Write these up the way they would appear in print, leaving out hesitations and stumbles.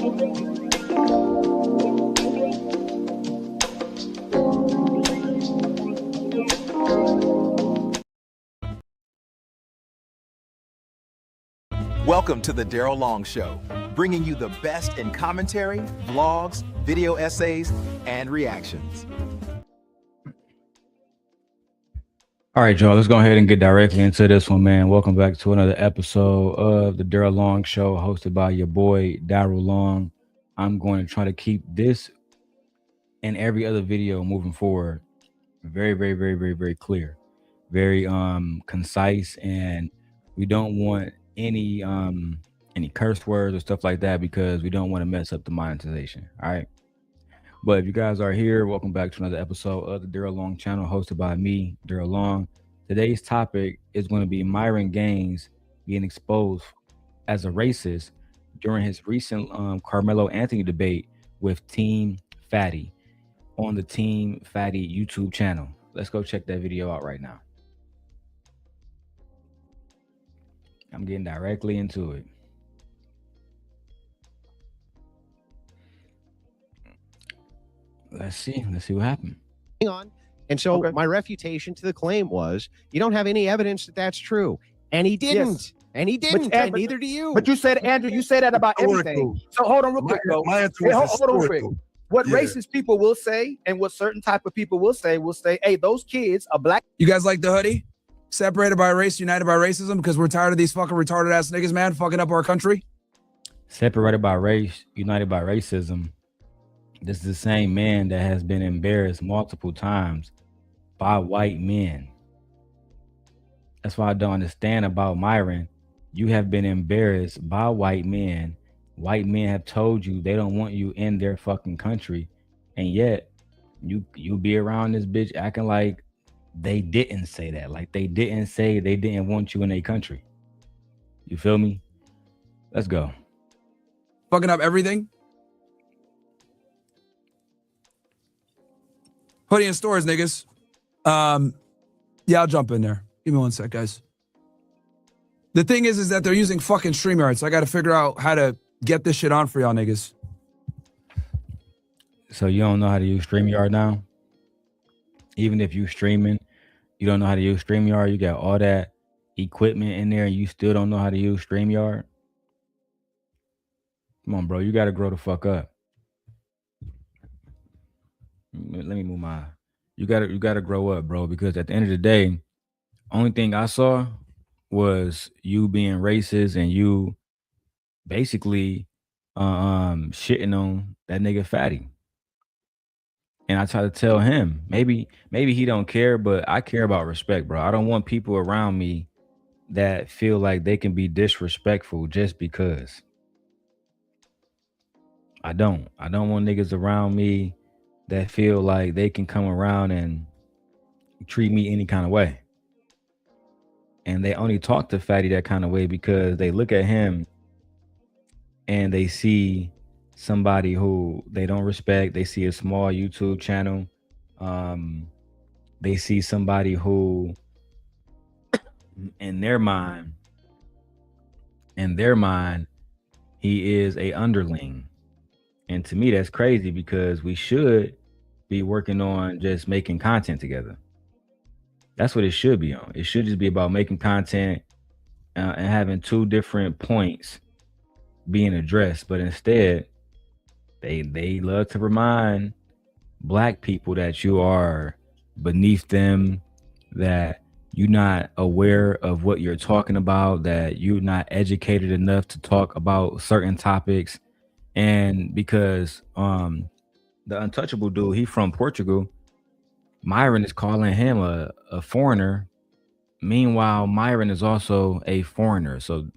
Welcome to the Darrel Long Show, bringing you the best in commentary, vlogs, video essays, and reactions. All right, y'all, let's go ahead and get directly into this one, man. Welcome back to another episode of the Darrel Long Show, hosted by your boy, Darrel Long. I'm going to try to keep this and every other video moving forward very, very, very, very, very clear, very concise, and we don't want any curse words or stuff like that because we don't want to mess up the monetization. All right. But if you guys are here, welcome back to another episode of the Darrel Long channel, hosted by me, Darrel Long. Today's topic is going to be Myron Gaines being exposed as a racist during his recent Karmelo Anthony debate with Team Fatty on the Team Fatty YouTube channel. Let's go check that video out right now. I'm getting directly into it. Let's see what happened. Hang on. And so my refutation to the claim was, you don't have any evidence that that's true. And he didn't. Yes. And he didn't. And neither do you. But you said, Andrew, you say that about everything. So hold on real quick, though. Hold on real quick. What racist people will say and what certain type of people will say, hey, those kids are black. You guys like the hoodie? Separated by race, united by racism, because we're tired of these fucking retarded ass niggas, man, fucking up our country. Separated by race, united by racism. This is the same man that has been embarrassed multiple times by white men. That's why I don't understand about Myron. You have been embarrassed by white men. White men have told you they don't want you in their fucking country. And yet you be around this bitch acting like they didn't say that. Like they didn't say they didn't want you in their country. You feel me? Let's go. Fucking up everything. Hoodie in stores, niggas. Yeah, I'll jump in there. Give me 1 sec, guys. The thing is that they're using fucking StreamYard, so I got to figure out how to get this shit on for y'all niggas. So you don't know how to use StreamYard now? Even if you streaming, you don't know how to use StreamYard. You got all that equipment in there and you still don't know how to use StreamYard? Come on, bro. You got to grow the fuck up. Let me move my... You gotta grow up, bro, because at the end of the day, only thing I saw was you being racist and you basically shitting on that nigga Fatty. And I try to tell him, maybe he don't care, but I care about respect, bro. I don't want people around me that feel like they can be disrespectful just because. I don't want niggas around me that feel like they can come around and treat me any kind of way. And they only talk to Fatty that kind of way because they look at him and they see somebody who they don't respect. They see a small YouTube channel. They see somebody who in their mind, he is a underling. And to me, that's crazy because we should be working on just making content together. That's what it should be on. It should just be about making content and having two different points being addressed. But instead, they love to remind black people that you are beneath them, that you're not aware of what you're talking about, that you're not educated enough to talk about certain topics. And because the untouchable dude, he from Portugal, Myron is calling him a foreigner. Meanwhile, Myron is also a foreigner. So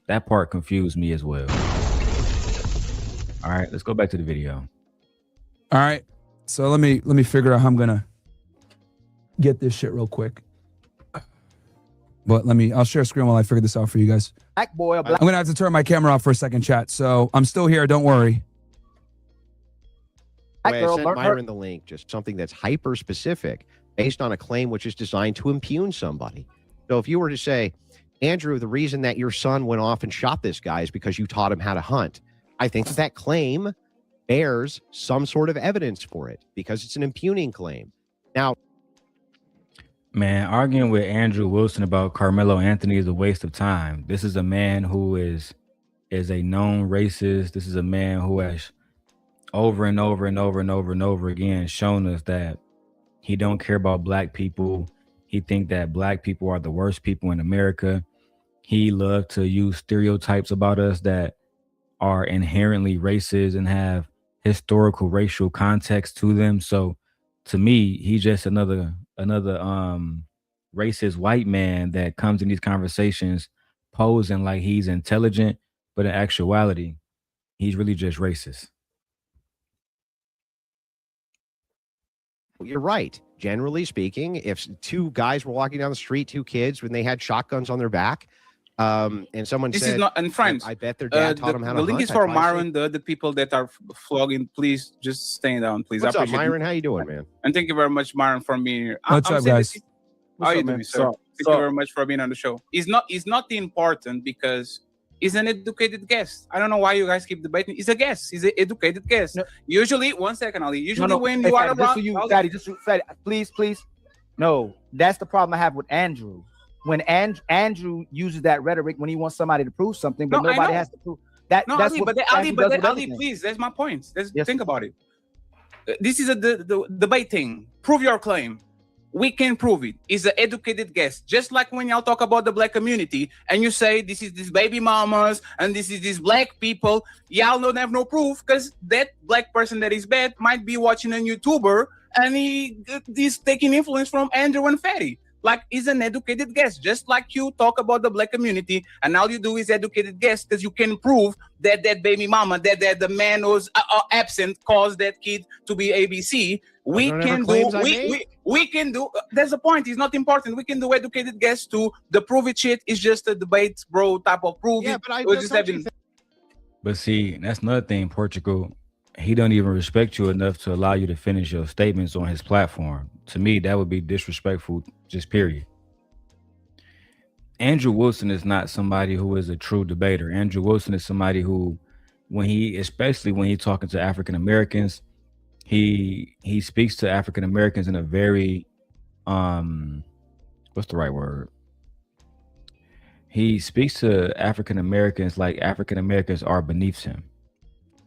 that part confused me as well. All right, let's go back to the video. All right. So let me figure out how I'm gonna get this shit real quick. But I'll share a screen while I figure this out for you guys. Black boy, I'm gonna have to turn my camera off for a second, chat. So I'm still here, don't worry. I sent Myron the link, just something that's hyper specific based on a claim which is designed to impugn somebody. So if you were to say, Andrew, the reason that your son went off and shot this guy is because you taught him how to hunt. I think that claim bears some sort of evidence for it because it's an impugning claim. Now, man, arguing with Andrew Wilson about Karmelo Anthony is a waste of time. This is a man who is a known racist. This is a man who has over and over and over and over and over again shown us that he don't care about black people. He think that black people are the worst people in America. He loved to use stereotypes about us that are inherently racist and have historical racial context to them. So to me, he's just another racist white man that comes in these conversations posing like he's intelligent, but in actuality, he's really just racist. You're right. Generally speaking, if two guys were walking down the street, two kids, when they had shotguns on their back, and someone this said, is not, and friends, I bet their dad taught them how to hunt. The link is for Myron. The people that are flogging, please just stay down, please. What's up, Myron? How you doing, man? And thank you very much, Myron, for being here. What's up, guys? How you doing, sir? Thank you very much for being on the show. It's not important because he's an educated guest. I don't know why you guys keep debating. He's a guest. He's an educated guest. No. Usually, 1 second, Ali. Usually when you are around, just Fatty, please. No, that's the problem I have with Andrew. When Andrew uses that rhetoric when he wants somebody to prove something, but nobody has to prove that. No, that's Ali, what Ali, please. That's my point. Think about it. This is the debate thing. Prove your claim. We can prove it. He's an educated guest. Just like when y'all talk about the black community and you say this is these baby mamas and this is these black people, y'all don't have no proof because that black person that is bad might be watching a YouTuber and he's taking influence from Andrew and Fatty. Like, he's an educated guest, just like you talk about the black community, and all you do is educated guest because you can prove that that baby mama, that the man who's absent caused that kid to be ABC. We can do. That's the point. It's not important. We can do educated guess to the prove it shit. Is just a debate, bro. Type of prove it. But see, that's another thing. Portugal, he don't even respect you enough to allow you to finish your statements on his platform. To me, that would be disrespectful. Just period. Andrew Wilson is not somebody who is a true debater. Andrew Wilson is somebody who, especially when he's talking to African Americans, he speaks to African Americans in a very what's the right word? He speaks to African Americans like African Americans are beneath him.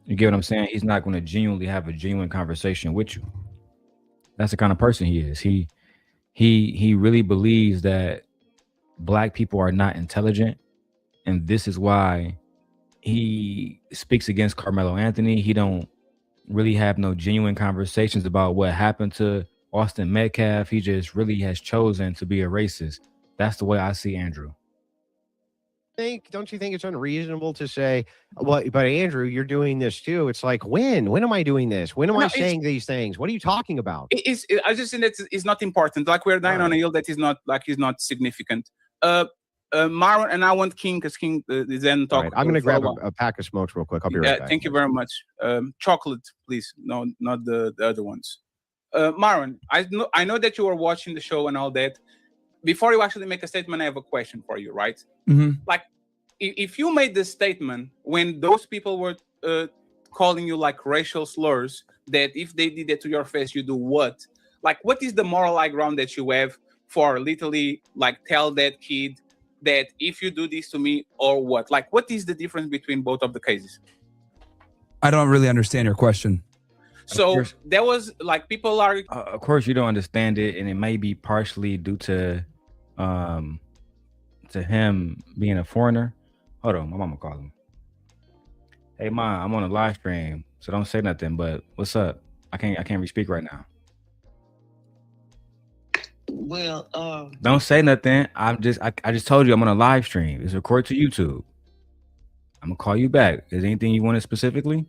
You get what I'm saying? He's not going to genuinely have a genuine conversation with you. That's the kind of person he is. He really believes that black people are not intelligent, and this is why he speaks against Karmelo Anthony. He don't really have no genuine conversations about what happened to Austin Metcalf. He just really has chosen to be a racist. That's the way I see Andrew. Don't you think it's unreasonable to say, well, but Andrew, you're doing this too? It's like, when am I doing this? When am I saying these things? What are you talking about? I just think that it's not important. Like, we're dying on a hill that is not significant. Myron, and I want King because King then talk. Right, I'm going to grab a pack of smokes real quick. I'll be right back. Thank you very much. Chocolate, please. No, not the other ones. Myron, I know that you are watching the show and all that. Before you actually make a statement, I have a question for you, right? Mm-hmm. Like, if you made this statement when those people were calling you like racial slurs, that if they did that to your face, you do what? Like, what is the moral high ground that you have for literally like tell that kid that if you do this to me or what? Like, what is the difference between both of the cases? I don't really understand your question. So there was like people are. Of course, you don't understand it, and it may be partially due to him being a foreigner. Hold on, my mama called him. Hey, Ma, I'm on a live stream, so don't say nothing. But what's up? I can't really speak right now. Well, don't say nothing. I just told you I'm on a live stream. It's recorded to YouTube. I'm gonna call you back. Is there anything you wanted specifically?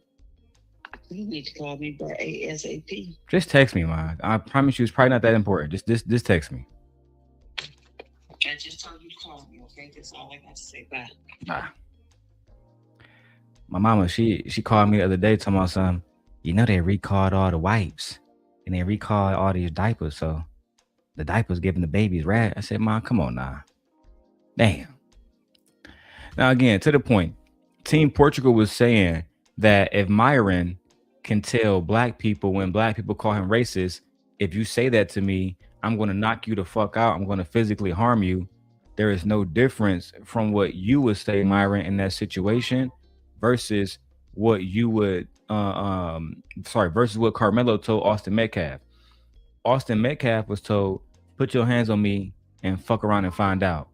You need to call me back ASAP. Just text me, Ma. I promise you, it's probably not that important. Just text me. I just told you to call me, okay? That's all I got to say. Bye. Nah. My mama, she called me the other day talking about something. You know, they recalled all the wipes and they recalled all these diapers, so the diapers giving the babies rat. I said, Mom, come on now. Damn. Now again, to the point. Team Portugal was saying that if Myron can tell black people when black people call him racist, if you say that to me, I'm going to knock you the fuck out. I'm going to physically harm you. There is no difference from what you would say, Myron, in that situation versus what you would, versus what Karmelo told Austin Metcalf. Austin Metcalf was told, put your hands on me and fuck around and find out.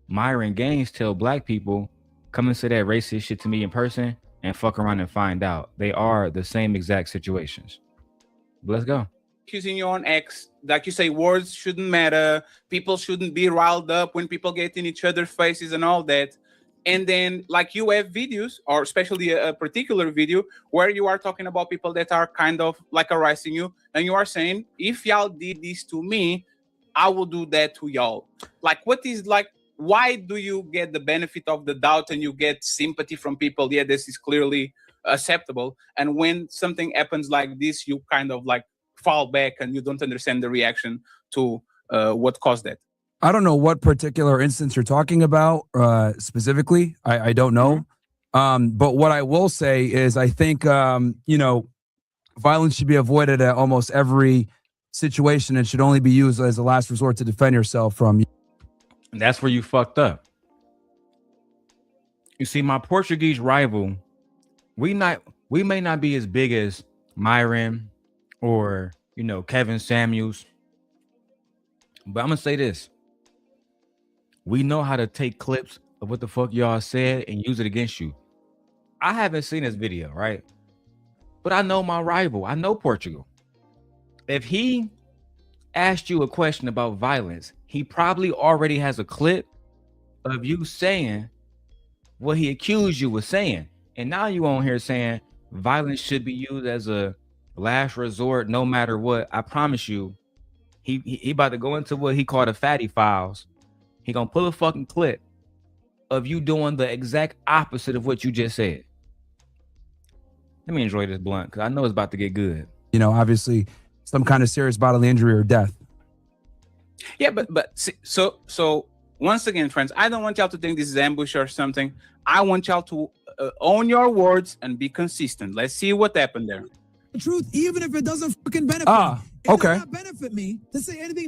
Myron Gaines tell black people, come and say that racist shit to me in person and fuck around and find out. They are the same exact situations. Let's go. Accusing you on X, like you say, words shouldn't matter. People shouldn't be riled up when people get in each other's faces and all that. And then, like, you have videos, or especially a particular video, where you are talking about people that are kind of like harassing you, and you are saying, if y'all did this to me, I will do that to y'all. Like, what is, like, why do you get the benefit of the doubt and you get sympathy from people? Yeah, this is clearly acceptable. And when something happens like this, you kind of like fall back and you don't understand the reaction to what caused that. I don't know what particular instance you're talking about specifically. I don't know. But what I will say is I think, violence should be avoided at almost every situation and should only be used as a last resort to defend yourself from. That's where you fucked up. You see, my Portuguese rival, we may not be as big as Myron or, Kevin Samuels. But I'm going to say this. We know how to take clips of what the fuck y'all said and use it against you. I haven't seen this video, right? But I know my rival. I know Portugal. If he asked you a question about violence, he probably already has a clip of you saying what he accused you of saying. And now you on here saying violence should be used as a last resort no matter what. I promise you, he about to go into what he called the fatty files. He gonna pull a fucking clip of you doing the exact opposite of what you just said. Let me enjoy this blunt because I know it's about to get good. Obviously some kind of serious bodily injury or death. Yeah, but so once again, friends, I don't want y'all to think this is ambush or something. I want y'all to own your words and be consistent. Let's see what happened there. The truth, even if it doesn't fucking benefit me. It does not benefit me to say anything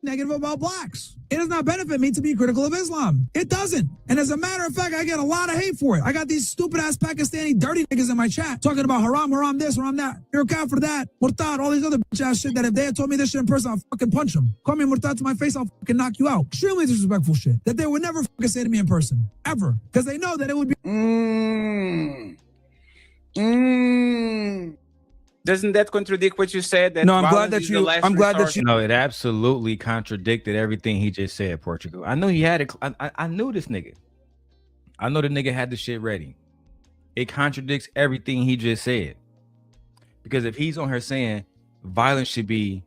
negative about blacks. It does not benefit me to be critical of Islam. It doesn't. And as a matter of fact, I get a lot of hate for it. I got these stupid ass Pakistani dirty niggas in my chat talking about haram this, haram that. You're a kafir that, murtad, all these other bitch ass shit that if they had told me this shit in person, I'll fucking punch them. Call me murtad to my face, I'll fucking knock you out. Extremely disrespectful shit that they would never fucking say to me in person. Ever. Because they know that it would be. Doesn't that contradict what you said? That no, I'm glad that you. No, it absolutely contradicted everything he just said. Portugal. I know he had it. I knew this nigga. I know the nigga had the shit ready. It contradicts everything he just said. Because if he's on here saying violence should be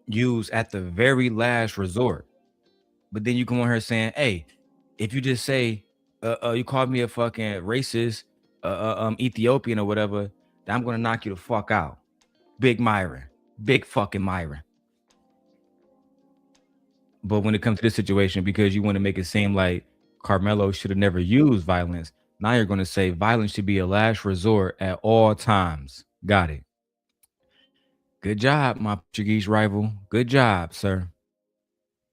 used at the very last resort, but then you come on here saying, hey, if you just say you called me a fucking racist, Ethiopian or whatever, I'm gonna knock you the fuck out. Big Myron. Big fucking Myron. But when it comes to this situation, because you want to make it seem like Karmelo should have never used violence, now you're gonna say violence should be a last resort at all times. Got it. Good job, my Portuguese rival. Good job, sir.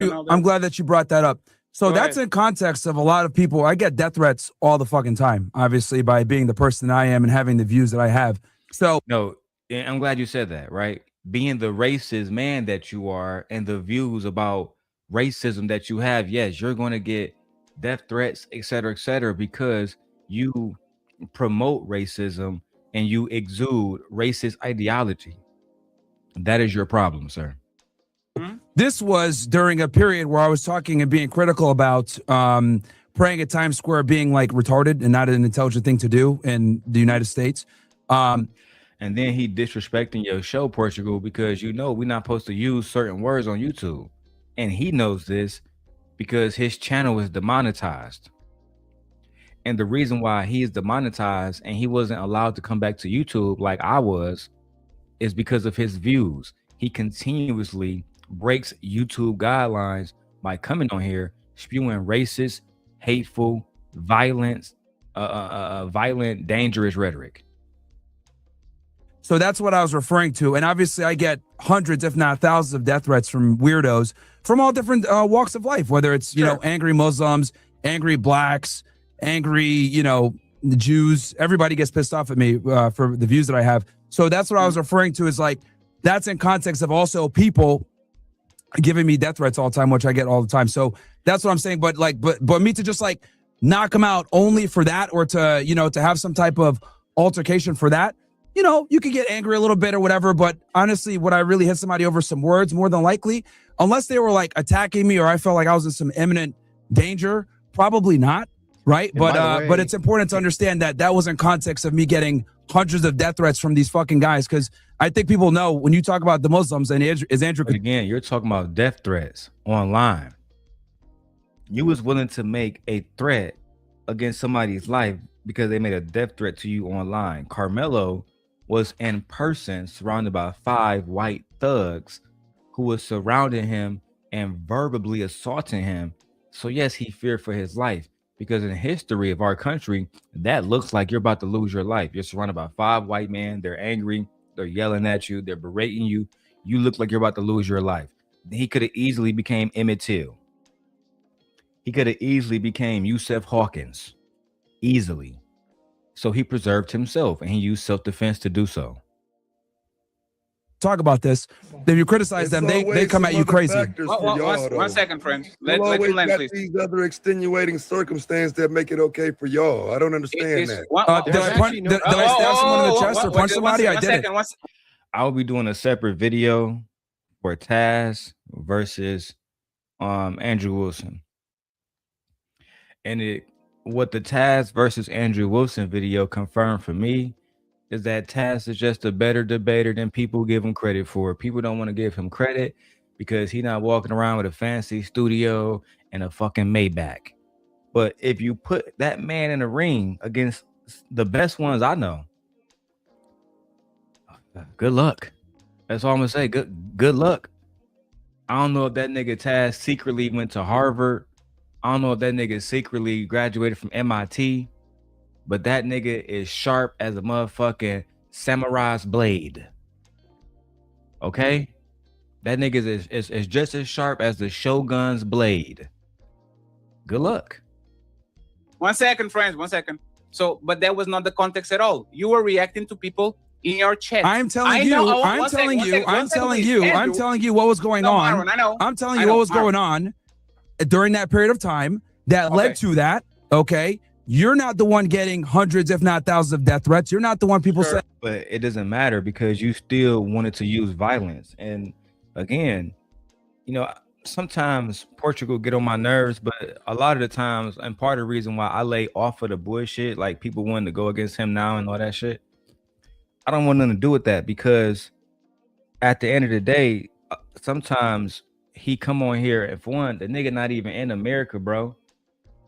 I'm glad that you brought that up. So that's in context of a lot of people. I get death threats all the fucking time, obviously, by being the person I am and having the views that I have. So no, I'm glad you said that, right? Being the racist man that you are and the views about racism that you have, yes, you're going to get death threats, et cetera, because you promote racism and you exude racist ideology. That is your problem, sir. This was during a period where I was talking and being critical about praying at Times Square being like retarded and not an intelligent thing to do in the United States. And then he disrespecting your show, Portugal, because we're not supposed to use certain words on YouTube. And he knows this because his channel is demonetized. And the reason why he is demonetized and he wasn't allowed to come back to YouTube like I was is because of his views. He continuously breaks YouTube guidelines by coming on here spewing racist, hateful, violent, dangerous rhetoric. So that's what I was referring to. And obviously I get hundreds, if not thousands of death threats from weirdos from all different walks of life, whether it's, you know, angry Muslims, angry blacks, angry, you know, the Jews. Everybody gets pissed off at me for the views that I have. So that's what I was referring to, is like, that's in context of also people giving me death threats all the time, which I get all the time. So that's what I'm saying. But like, but me to just like knock them out only for that, or to, you know, to have some type of altercation for that, you know, you could get angry a little bit or whatever. But honestly, would I really hit somebody over some words? More than likely, unless they were like attacking me or I felt like I was in some imminent danger, probably not. Right. But it's important to understand that that was in context of me getting hundreds of death threats from these fucking guys. Because I think people know when you talk about the Muslims, and is Andrew. But again, you're talking about death threats online. You was willing to make a threat against somebody's life because they made a death threat to you online. Karmelo was in person surrounded by 5 white thugs who was surrounding him and verbally assaulting him. So yes, he feared for his life, because in the history of our country, that looks like you're about to lose your life. You're surrounded by 5 white men. They're angry. They're yelling at you. They're berating you. You look like you're about to lose your life. He could have easily became Emmett Till. He could have easily became Yusuf Hawkins. Easily. So he preserved himself, and he used self-defense to do so. Talk about this. If you criticize them, they come at you crazy. One second, friends. Let him land, please. These other extenuating circumstances that make it okay for y'all. I don't understand that. Did I stab someone in the chest or punch somebody? I did it. I'll be doing a separate video for Taz versus Andrew Wilson. And what the Taz versus Andrew Wilson video confirmed for me is that Taz is just a better debater than people give him credit for. People don't want to give him credit because he's not walking around with a fancy studio and a fucking Maybach. But if you put that man in a ring against the best ones I know, good luck. That's all I'm gonna say. Good luck. I don't know if that nigga Taz secretly went to Harvard. I don't know if that nigga secretly graduated from MIT. But that nigga is sharp as a motherfucking samurai's blade. Okay? That nigga is just as sharp as the Shogun's blade. Good luck. 1 second, friends. 1 second. So, but that was not the context at all. You were reacting to people in your chat. I'm telling you what was going on. Myron, I know. I'm telling you what was going on during that period of time that led to that. Okay? You're not the one getting hundreds, if not thousands, of death threats. You're not the one people say. But it doesn't matter because you still wanted to use violence. And again, you know, sometimes Portugal get on my nerves, but a lot of the times, and part of the reason why I lay off of the bullshit, like people wanting to go against him now and all that shit, I don't want nothing to do with that, because at the end of the day, sometimes he come on here, and for one, the nigga not even in America, bro.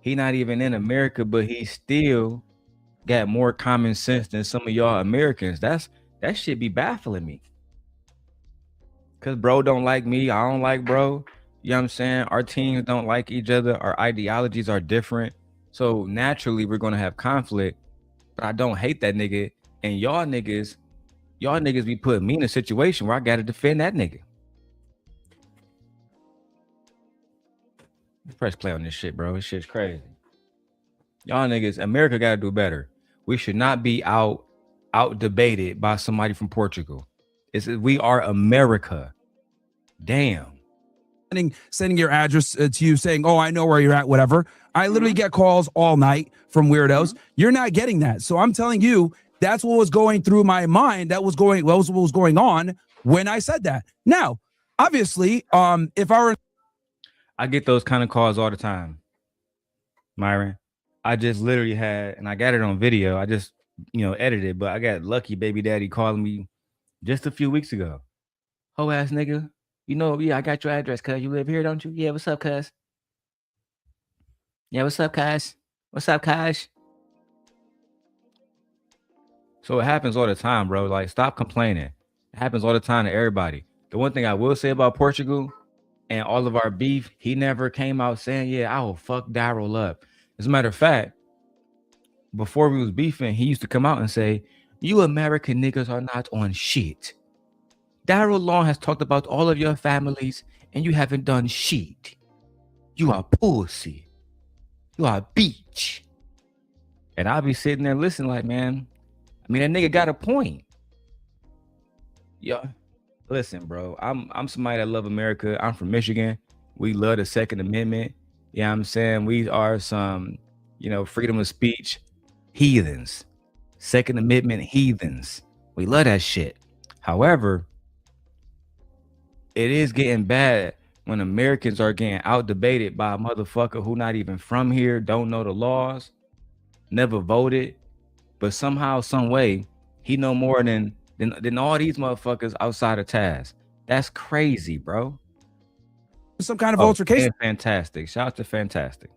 He not even in America, but he still got more common sense than some of y'all Americans. That shit be baffling me. Cause bro don't like me, I don't like bro. You know what I'm saying? Our teams don't like each other. Our ideologies are different. So naturally we're gonna have conflict. But I don't hate that nigga. And y'all niggas be putting me in a situation where I gotta defend that nigga. Press play on this shit, bro. This shit's crazy. Y'all niggas, America gotta do better. We should not be out debated by somebody from Portugal. We are America. Damn. Sending your address to you saying, oh, I know where you're at, whatever. I literally get calls all night from weirdos. You're not getting that. So I'm telling you, that's what was going through my mind. That was what was going on when I said that. Now, obviously, if I get those kind of calls all the time, Myron. I just literally had, and I got it on video. I just, edited it, but I got lucky baby daddy calling me just a few weeks ago. Ho ass nigga, I got your address, cuz you live here, don't you? Yeah, what's up, cuz? Yeah, what's up, cuz? What's up, cuz? So it happens all the time, bro. Like, stop complaining. It happens all the time to everybody. The one thing I will say about Portugal and all of our beef, he never came out saying, yeah, I will fuck Darrel up. As a matter of fact, before we was beefing, he used to come out and say, You American niggas are not on shit. Darrel Long has talked about all of your families and you haven't done shit. You are pussy. You are a bitch. And I'll be sitting there listening like, man, I mean, that nigga got a point. Yeah. Listen, bro, I'm somebody that love America. I'm from Michigan. We love the Second Amendment. You know what I'm saying? We are some, freedom of speech heathens. Second Amendment heathens. We love that shit. However, it is getting bad when Americans are getting out-debated by a motherfucker who not even from here, don't know the laws, never voted, but somehow, some way, he know more than all these motherfuckers outside of Taz. That's crazy, bro. Some kind of altercation. Fantastic. Shout out to Fantastic.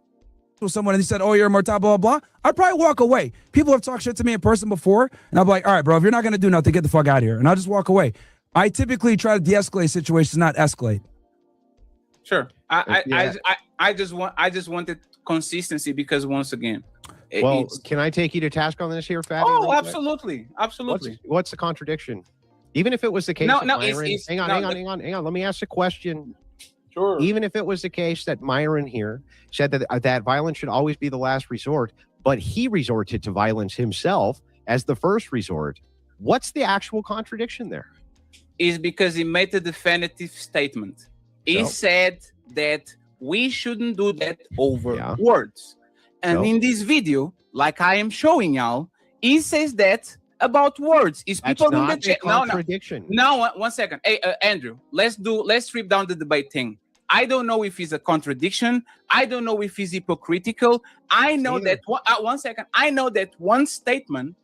With someone and he said, "Oh, you're a mortal, blah, blah, blah," I'd probably walk away. People have talked shit to me in person before, and I'll be like, all right, bro, if you're not going to do nothing, get the fuck out of here. And I'll just walk away. I typically try to de-escalate situations, not escalate. Sure. I just wanted consistency because once again, can I take you to task on this here, Fatty? Oh, absolutely. What's the contradiction? Even if it was the case, hang on. Let me ask a question. Sure. Even if it was the case that Myron here said that violence should always be the last resort, but he resorted to violence himself as the first resort, what's the actual contradiction there? Is because he made a definitive statement. He said that we shouldn't do that over words. And in this video, like I am showing y'all, he says that about words. Is people in the chat? Contradiction. No, one second. Hey, Andrew, let's strip down the debate thing. I don't know if it's a contradiction. I don't know if it's hypocritical. I know that one second. I know that one statement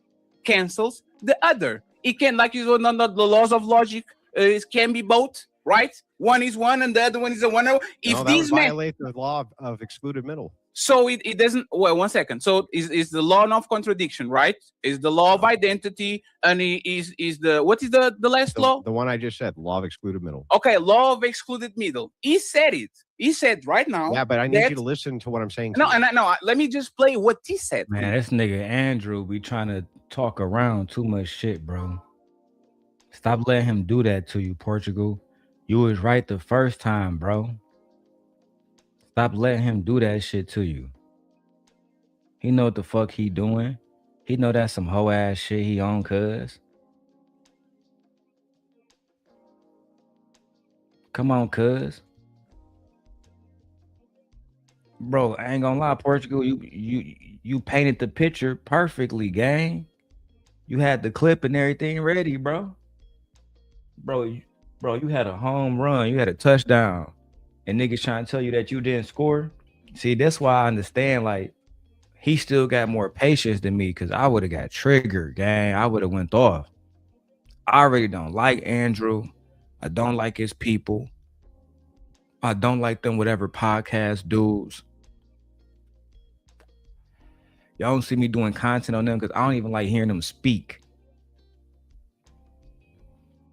cancels the other. It can, like you know, not the laws of logic. It can be both, right? One is one, and the other one is a one. If these men violate the law of excluded middle. So it doesn't. Well, one second. So is the law of contradiction, right? Is the law of identity, and is the what is the last law? The one I just said, law of excluded middle. Okay, law of excluded middle. He said it. He said right now. Yeah, but I need you to listen to what I'm saying. No, let me just play what he said. Man, this nigga Andrew be trying to talk around too much shit, bro. Stop letting him do that to you, Portugal. You was right the first time, bro. Stop letting him do that shit to you. He know what the fuck he doing. He know that's some hoe ass shit he on, cuz. Come on, cuz. Bro, I ain't gonna lie, Portugal. You painted the picture perfectly, gang. You had the clip and everything ready, bro. Bro, you had a home run. You had a touchdown. And niggas trying to tell you that you didn't score. See, that's why I understand, like, he still got more patience than me, because I would have got triggered, gang. I would have went off. I already don't like Andrew. I don't like his people. I don't like them whatever podcast dudes. Y'all don't see me doing content on them because I don't even like hearing them speak.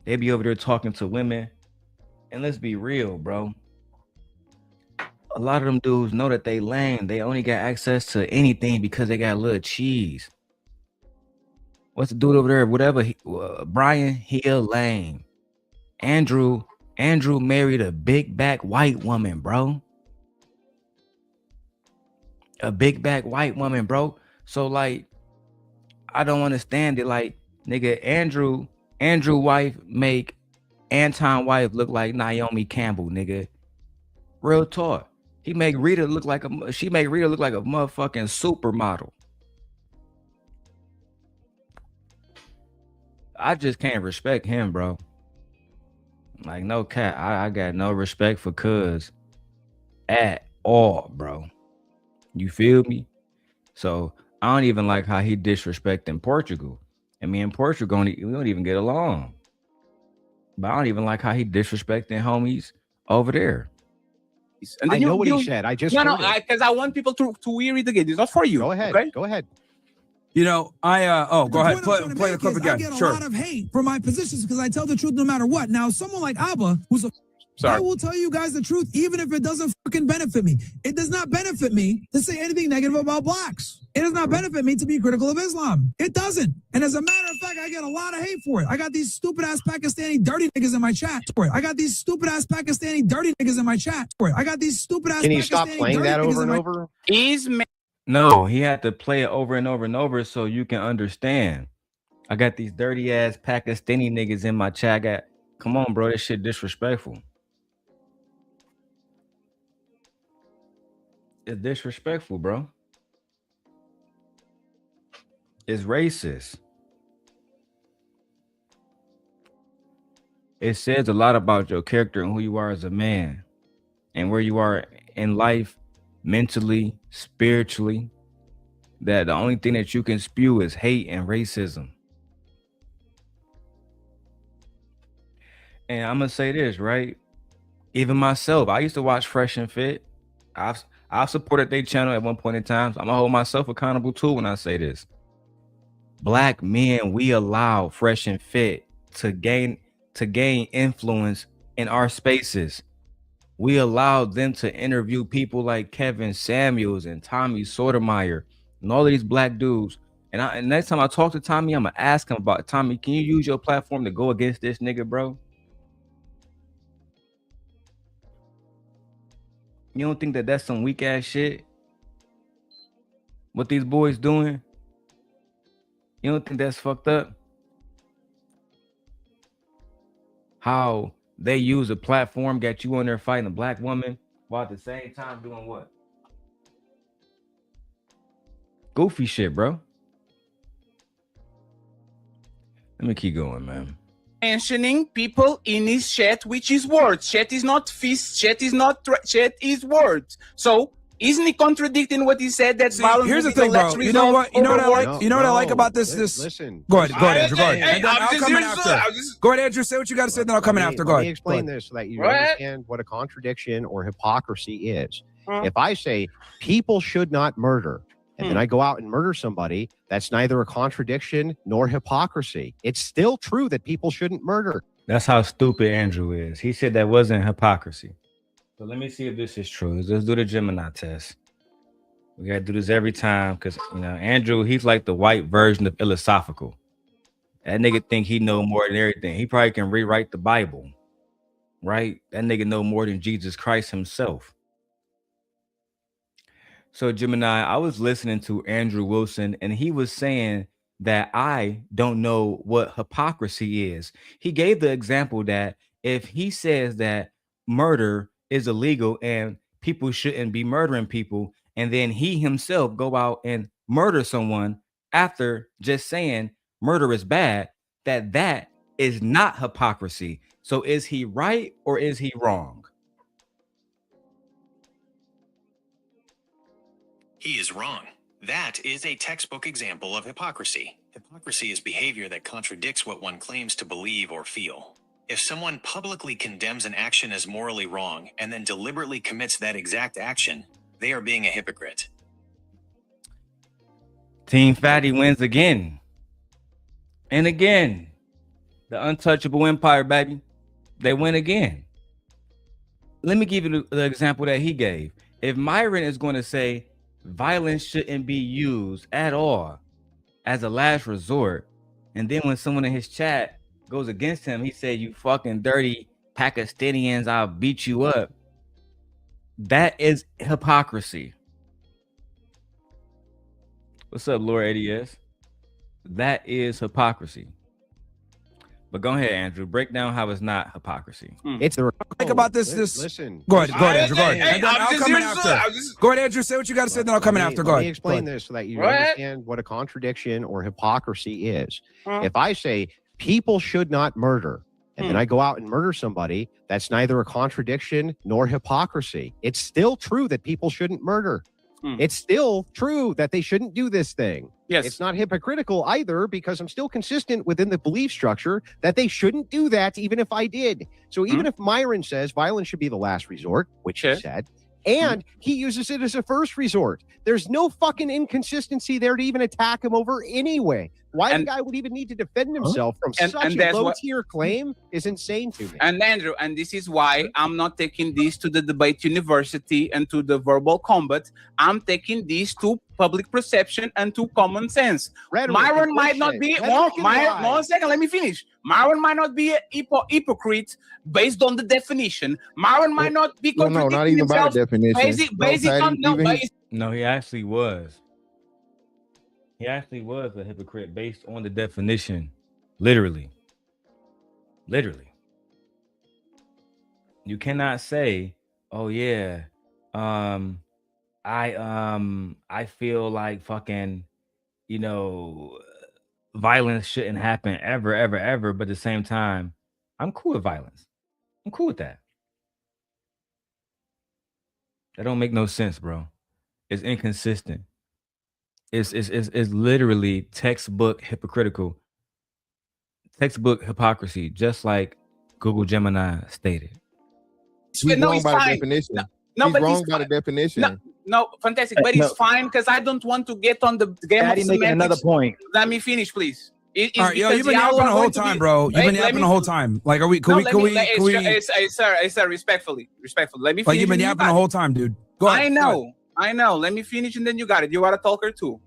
They be over there talking to women. And let's be real, bro. A lot of them dudes know that they lame. They only got access to anything because they got a little cheese. What's the dude over there? Whatever. Brian, he a lame. Andrew married a big back white woman, bro. A big back white woman, bro. So, like, I don't understand it. Like, nigga, Andrew wife make Anton wife look like Naomi Campbell, nigga. Real talk. She make Rita look like a motherfucking supermodel. I just can't respect him, bro. Like, no cat. I got no respect for cuz at all, bro. You feel me? So I don't even like how he disrespecting Portugal. And me and Portugal, we don't even get along. But I don't even like how he disrespecting homies over there. And then I know what he said. I just because I want people to hear it again. It's not for you. Go ahead. Okay? Go ahead. You know, go ahead. Play the clip again. I get a lot of hate for my positions because I tell the truth no matter what. Now, someone like Abba, who's a I will tell you guys the truth, even if it doesn't fucking benefit me. It does not benefit me to say anything negative about blacks. It does not benefit me to be critical of Islam. It doesn't. And as a matter of fact, I get a lot of hate for it. I got these stupid ass Pakistani dirty niggas in my chat for it. I got these stupid ass Pakistani dirty niggas in my chat for it. I got these stupid ass. Can you stop playing that over and over? No, he had to play it over and over and over so you can understand. I got these dirty ass Pakistani niggas in my chat. Come on, bro, this shit disrespectful. It's disrespectful, bro. It's racist. It says a lot about your character and who you are as a man and where you are in life, mentally, spiritually, that the only thing that you can spew is hate and racism. And I'm gonna say this, right? Even myself, I used to watch Fresh and Fit. I've supported their channel at one point in time. So I'm gonna hold myself accountable too when I say this. Black men, we allow Fresh and Fit to gain influence in our spaces. We allowed them to interview people like Kevin Samuels and Tommy Sotomayor and all of these black dudes. And next time I talk to Tommy, I'm gonna ask him about, Tommy, can you use your platform to go against this nigga, bro? You don't think that that's some weak ass shit? What these boys doing? You don't think that's fucked up? How they use a platform, got you on there fighting a black woman, while at the same time doing what? Goofy shit, bro. Let me keep going, man. Mentioning people in his chat, which is words. Chat is not fist. Chat is not chat is words. So isn't he contradicting what he said? That's violence. Here's the thing, bro. You know what? You know what I like? You know what I like about this? Listen. Go ahead, Andrew. Go ahead. And then I'll come in after. Go ahead, Andrew. Say what you got to say. Then I'll come in after. Go ahead. Let me explain this so that you understand what a contradiction or hypocrisy is. If I say people should not murder, and then I go out and murder somebody, that's neither a contradiction nor hypocrisy. It's still true that people shouldn't murder. That's how stupid Andrew is. He said that wasn't hypocrisy. So let me see if this is true. Let's do the Gemini test. We got to do this every time because, you know, Andrew, he's like the white version of philosophical. That nigga think he know more than everything. He probably can rewrite the Bible, right? That nigga know more than Jesus Christ himself. So Gemini, I was listening to Andrew Wilson and he was saying that I don't know what hypocrisy is. He gave the example that if he says that murder is illegal and people shouldn't be murdering people, and then he himself go out and murder someone after just saying murder is bad, that is not hypocrisy. So is he right or is he wrong? He is wrong. That is a textbook example of hypocrisy. Hypocrisy is behavior that contradicts what one claims to believe or feel. If someone publicly condemns an action as morally wrong and then deliberately commits that exact action, they are being a hypocrite. Team Fatty wins again. And again. The untouchable empire, baby. They win again. Let me give you the example that he gave. If Myron is going to say violence shouldn't be used at all as a last resort, and then when someone in his chat goes against him, he said, you fucking dirty Pakistanians, I'll beat you up. That is hypocrisy. What's up, Laura ADS? That is hypocrisy. But go ahead, Andrew. Break down how it's not hypocrisy. It's the think about this. Listen. Go ahead, Andrew. Go ahead. And then I'll come in after. Go ahead, Andrew. Say what you got to say. Then I'll come in after. Go ahead. Let me explain this so that you understand what a contradiction or hypocrisy is. If I say people should not murder, and then I go out and murder somebody, that's neither a contradiction nor hypocrisy. It's still true that people shouldn't murder. It's still true that they shouldn't do this thing. Yes. It's not hypocritical either because I'm still consistent within the belief structure that they shouldn't do that even if I did. So even if Myron says violence should be the last resort, which he said, And he uses it as a first resort. There's no fucking inconsistency there to even attack him over anyway. Why the guy would even need to defend himself from such a low-tier claim is insane to me. And Andrew, and this is why I'm not taking this to the debate university and to the verbal combat. I'm taking this to public perception and to common sense. Myron might not be... One second, let me finish. Myron might not be a hypocrite based on the definition. Myron might not be contradicting not even by the definition. No, he actually was. He actually was a hypocrite based on the definition. Literally. You cannot say, oh yeah, I feel like fucking, violence shouldn't happen ever, but at the same time, I'm cool with violence. I'm cool with that. That don't make no sense, bro. It's inconsistent. It's literally textbook hypocritical. Textbook hypocrisy, just like Google Gemini stated. He's wrong by the definition. He's wrong by the definition. No, fantastic, but it's fine because I don't want to get on the game of semantics. Another point. Let me finish, please. All right, yo, you've been yapping the whole time, bro. You've been yapping the whole time. Like, are we? Can we? Sir, respectfully. Let me finish. Like, you've been yapping the whole time, dude. Go ahead. I know. Let me finish, and then you got it. You are a talker too.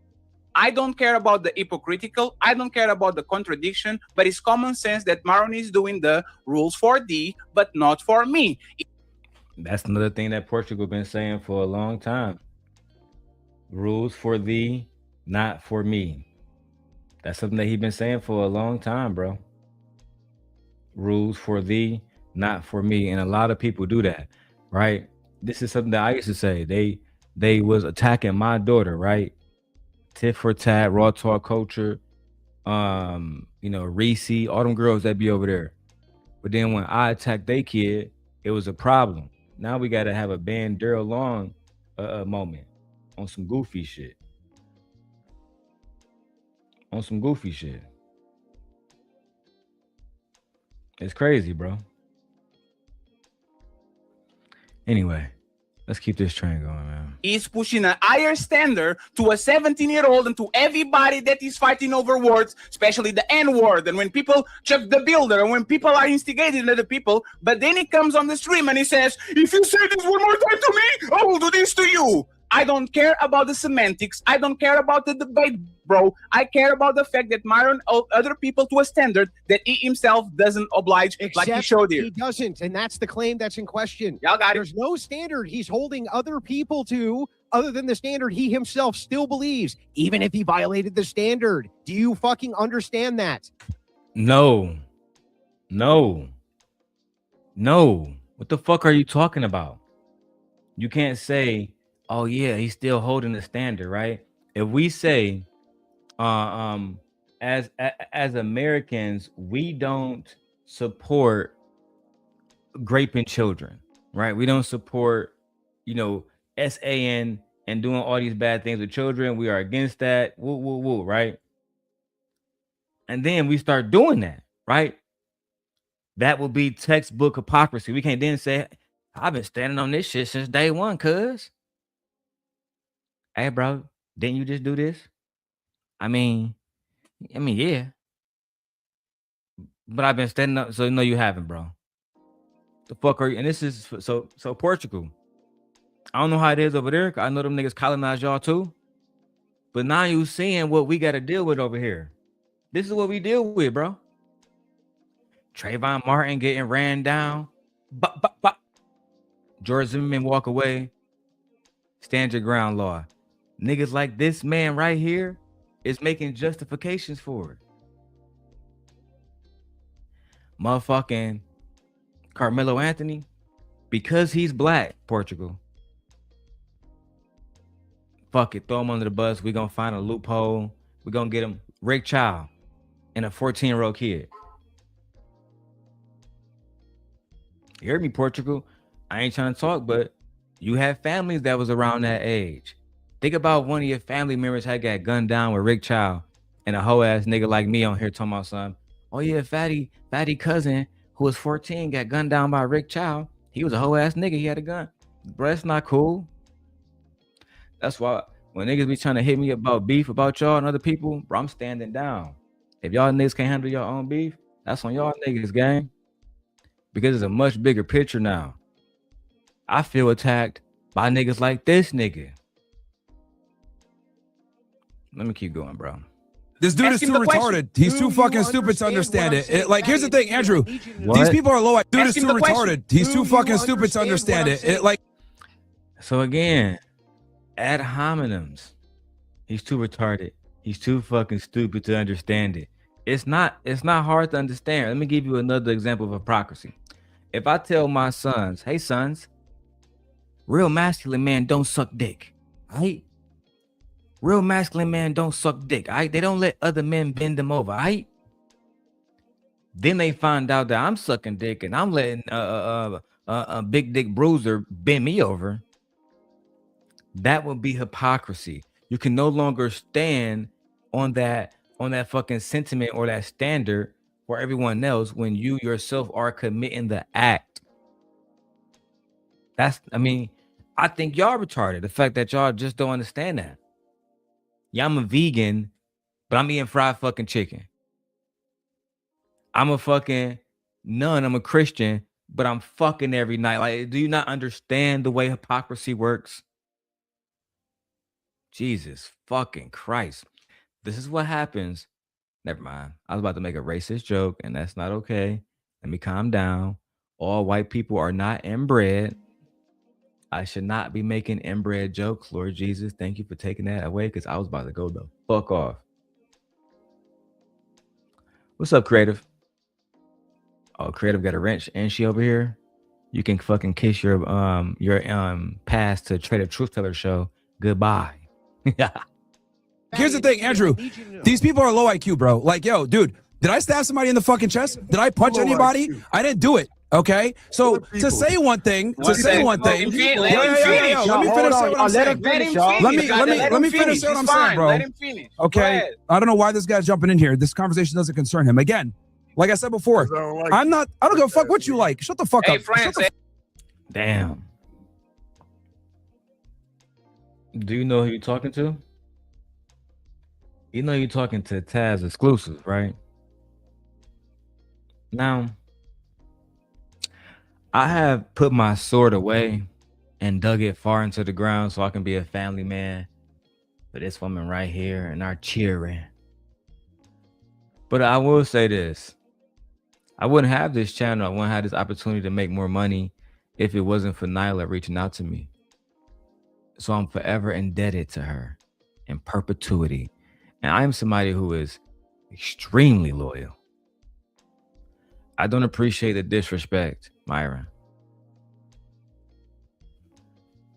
I don't care about the hypocritical. I don't care about the contradiction. But it's common sense that Myron is doing the rules for thee, but not for me. That's another thing that Portugal been saying for a long time. Rules for thee, not for me. That's something that he's been saying for a long time, bro. Rules for thee, not for me. And a lot of people do that, right? This is something that I used to say. They was attacking my daughter, right? Tit for tat, raw talk culture, Reese, all them girls that be over there. But then when I attacked their kid, it was a problem. Now we got to have a ban Darrel Long moment on some goofy shit. It's crazy, bro. Anyway, let's keep this train going, man. He's pushing a higher standard to a 17-year-old and to everybody that is fighting over words, especially the N-word. And when people chuck the builder and when people are instigating other people, but then he comes on the stream and he says, if you say this one more time to me, I will do this to you. I don't care about the semantics. I don't care about the debate, bro. I care about the fact that Myron holds other people to a standard that he himself doesn't oblige, like he showed here. He doesn't, and that's the claim that's in question. Y'all got There's no standard he's holding other people to other than the standard he himself still believes, even if he violated the standard. Do you fucking understand that? No. What the fuck are you talking about? You can't say, oh yeah, he's still holding the standard, right? If we say, as Americans, we don't support raping children, right? We don't support, SAN and doing all these bad things with children. We are against that. Woo, right? And then we start doing that, right? That will be textbook hypocrisy. We can't then say, I've been standing on this shit since day one, cuz. Hey, bro, didn't you just do this? I mean, yeah. But I've been standing up, so no, you haven't, bro. The fuck are you? And this is so Portugal. I don't know how it is over there. I know them niggas colonize y'all too. But now you seeing what we got to deal with over here. This is what we deal with, bro. Trayvon Martin getting ran down. George Zimmerman walk away. Stand your ground law. Niggas like this man right here is making justifications for it. Motherfucking Karmelo Anthony, because he's black, Portugal. Fuck it, throw him under the bus. We're going to find a loophole. We're going to get him Rick Child and a 14-year-old kid. You heard me, Portugal. I ain't trying to talk, but you have families that was around that age. Think about one of your family members had got gunned down with Rick Child and a hoe ass nigga like me on here talking about something. Oh yeah, fatty cousin who was 14 got gunned down by Rick Child. He was a hoe ass nigga. He had a gun. Bro, that's not cool. That's why when niggas be trying to hit me about beef about y'all and other people, bro, I'm standing down. If y'all niggas can't handle your own beef, that's on y'all niggas, gang. Because it's a much bigger picture now. I feel attacked by niggas like this nigga. Let me keep going, bro. This dude is too retarded. He's too fucking stupid to understand it. Like, here's the thing, Andrew. These people are low. Dude is too retarded. He's too fucking stupid to understand it. Like, so again, ad hominems. He's too retarded. He's too fucking stupid to understand it. It's not hard to understand. Let me give you another example of hypocrisy. If I tell my sons, hey sons, real masculine man don't suck dick. Right? Real masculine man don't suck dick. Right? They don't let other men bend them over. Right? Then they find out that I'm sucking dick and I'm letting a big dick bruiser bend me over. That would be hypocrisy. You can no longer stand on that fucking sentiment or that standard for everyone else when you yourself are committing the act. I think y'all retarded. The fact that y'all just don't understand that. Yeah, I'm a vegan, but I'm eating fried fucking chicken. I'm a fucking nun. I'm a Christian, but I'm fucking every night. Like, do you not understand the way hypocrisy works? Jesus fucking Christ. This is what happens. Never mind. I was about to make a racist joke, and that's not okay. Let me calm down. All white people are not inbred. I should not be making inbred jokes. Lord Jesus, thank you for taking that away, because I was about to go the fuck off. What's up, Creative? Oh, Creative got a wrench, and she over here. You can fucking kiss your pass to Trader Truth Teller show goodbye. Here's the thing, Andrew. These people are low IQ, bro. Like, yo, dude, did I stab somebody in the fucking chest? Did I punch anybody? I didn't do it. Okay, so to say one thing, let me finish what I'm saying. Let me finish what I'm saying, bro. Okay, I don't know why this guy's jumping in here. This conversation doesn't concern him. Again, like I said before, I don't give a fuck what you like. Shut the fuck up. Damn. Do you know who you're talking to? You know you're talking to Taz Exclusive, right? Now, I have put my sword away and dug it far into the ground so I can be a family man for this woman right here and our cheering. But I will say this. I wouldn't have this channel. I wouldn't have this opportunity to make more money if it wasn't for Nyla reaching out to me. So I'm forever indebted to her in perpetuity. And I am somebody who is extremely loyal. I don't appreciate the disrespect, Myron.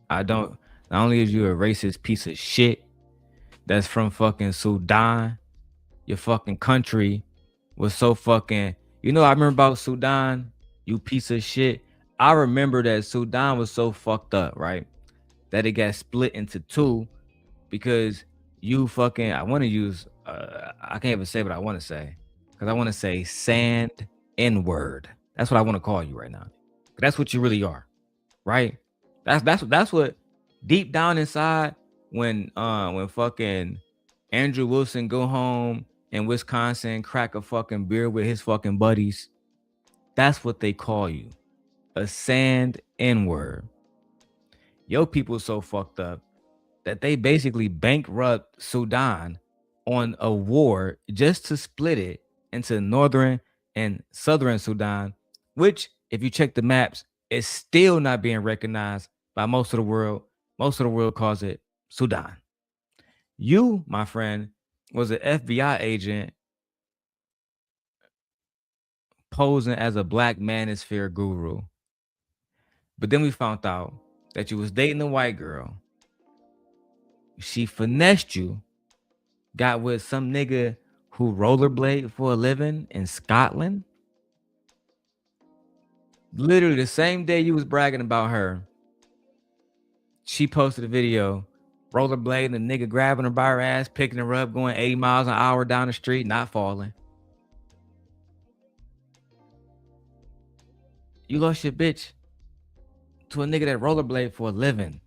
I don't. Not only is you a racist piece of shit that's from fucking Sudan, your fucking country was so fucking, I remember about Sudan, you piece of shit. I remember that Sudan was so fucked up, right? That it got split into two because you fucking, I want to use, I can't even say what I want to say because I want to say sand N-word. That's what I want to call you right now. That's what you really are, right? That's what deep down inside when fucking Andrew Wilson go home in Wisconsin, crack a fucking beer with his fucking buddies. That's what they call you, a sand N-word. Yo, people so fucked up that they basically bankrupt Sudan on a war just to split it into northern and southern Sudan, which, if you check the maps, is still not being recognized by most of the world. Most of the world calls it Sudan. You, my friend, was an FBI agent posing as a black manosphere guru. But then we found out that you was dating a white girl. She finessed you, got with some nigga who rollerblade for a living in Scotland. Literally the same day you was bragging about her, she posted a video, rollerblading, the nigga grabbing her by her ass, picking her up, going 80 miles an hour down the street, not falling. You lost your bitch to a nigga that rollerblade for a living.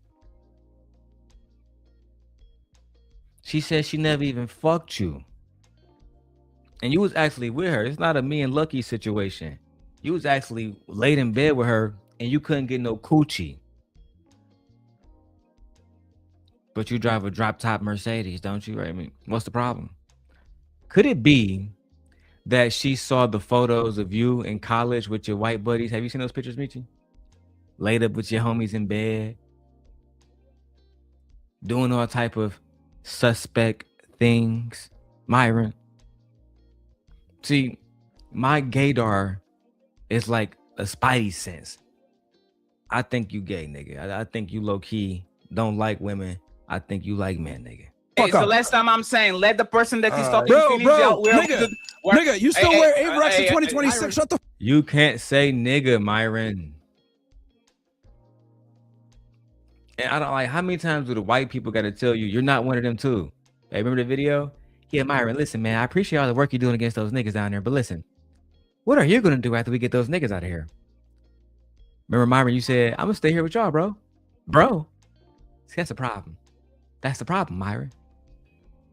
She said she never even fucked you. And you was actually with her. It's not a me and Lucky situation. You was actually laid in bed with her and you couldn't get no coochie. But you drive a drop top Mercedes, don't you? Right? I mean, what's the problem? Could it be that she saw the photos of you in college with your white buddies? Have you seen those pictures, Michi? Laid up with your homies in bed, doing all type of suspect things. Myron. See, my gaydar is like a spidey sense. I think you gay, nigga. I think you low-key don't like women. I think you like men, nigga. Hey, so last time I'm saying, let the person that is talking finish out. Nigga, you still wear Avirex in 2026. Shut the You can't say nigga, Myron. And I don't like, how many times do the white people got to tell you you're not one of them too? Hey, remember the video? Yeah, Myron, listen, man, I appreciate all the work you're doing against those niggas down there, but listen, what are you going to do after we get those niggas out of here? Remember, Myron, you said, I'm going to stay here with y'all, bro. Bro, see, that's the problem. That's the problem, Myron.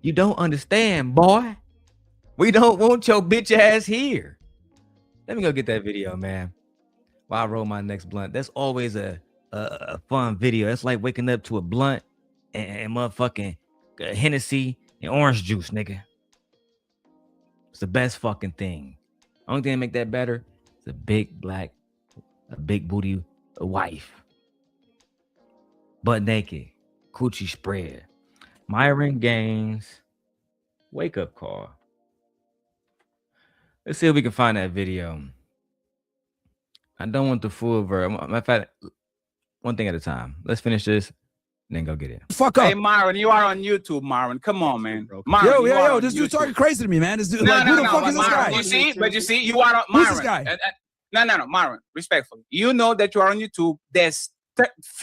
You don't understand, boy. We don't want your bitch ass here. Let me go get that video, man. While I roll my next blunt. That's always a fun video. It's like waking up to a blunt and motherfucking Hennessy and orange juice, nigga. It's the best fucking thing. Only thing that make that better is a big booty wife. Butt naked. Coochie spread. Myron Gaines. Wake up call. Let's see if we can find that video. I don't want the full version. Matter of fact, one thing at a time. Let's finish this, and then go get it. Fuck up. Hey, Myron, you are on YouTube, Myron. Come on, man. Myron, yo, this dude's talking crazy to me, man. This dude, who the fuck is this guy? You see, you are on Myron. Who's this guy? No, Myron, respectfully. You know that you are on YouTube. There's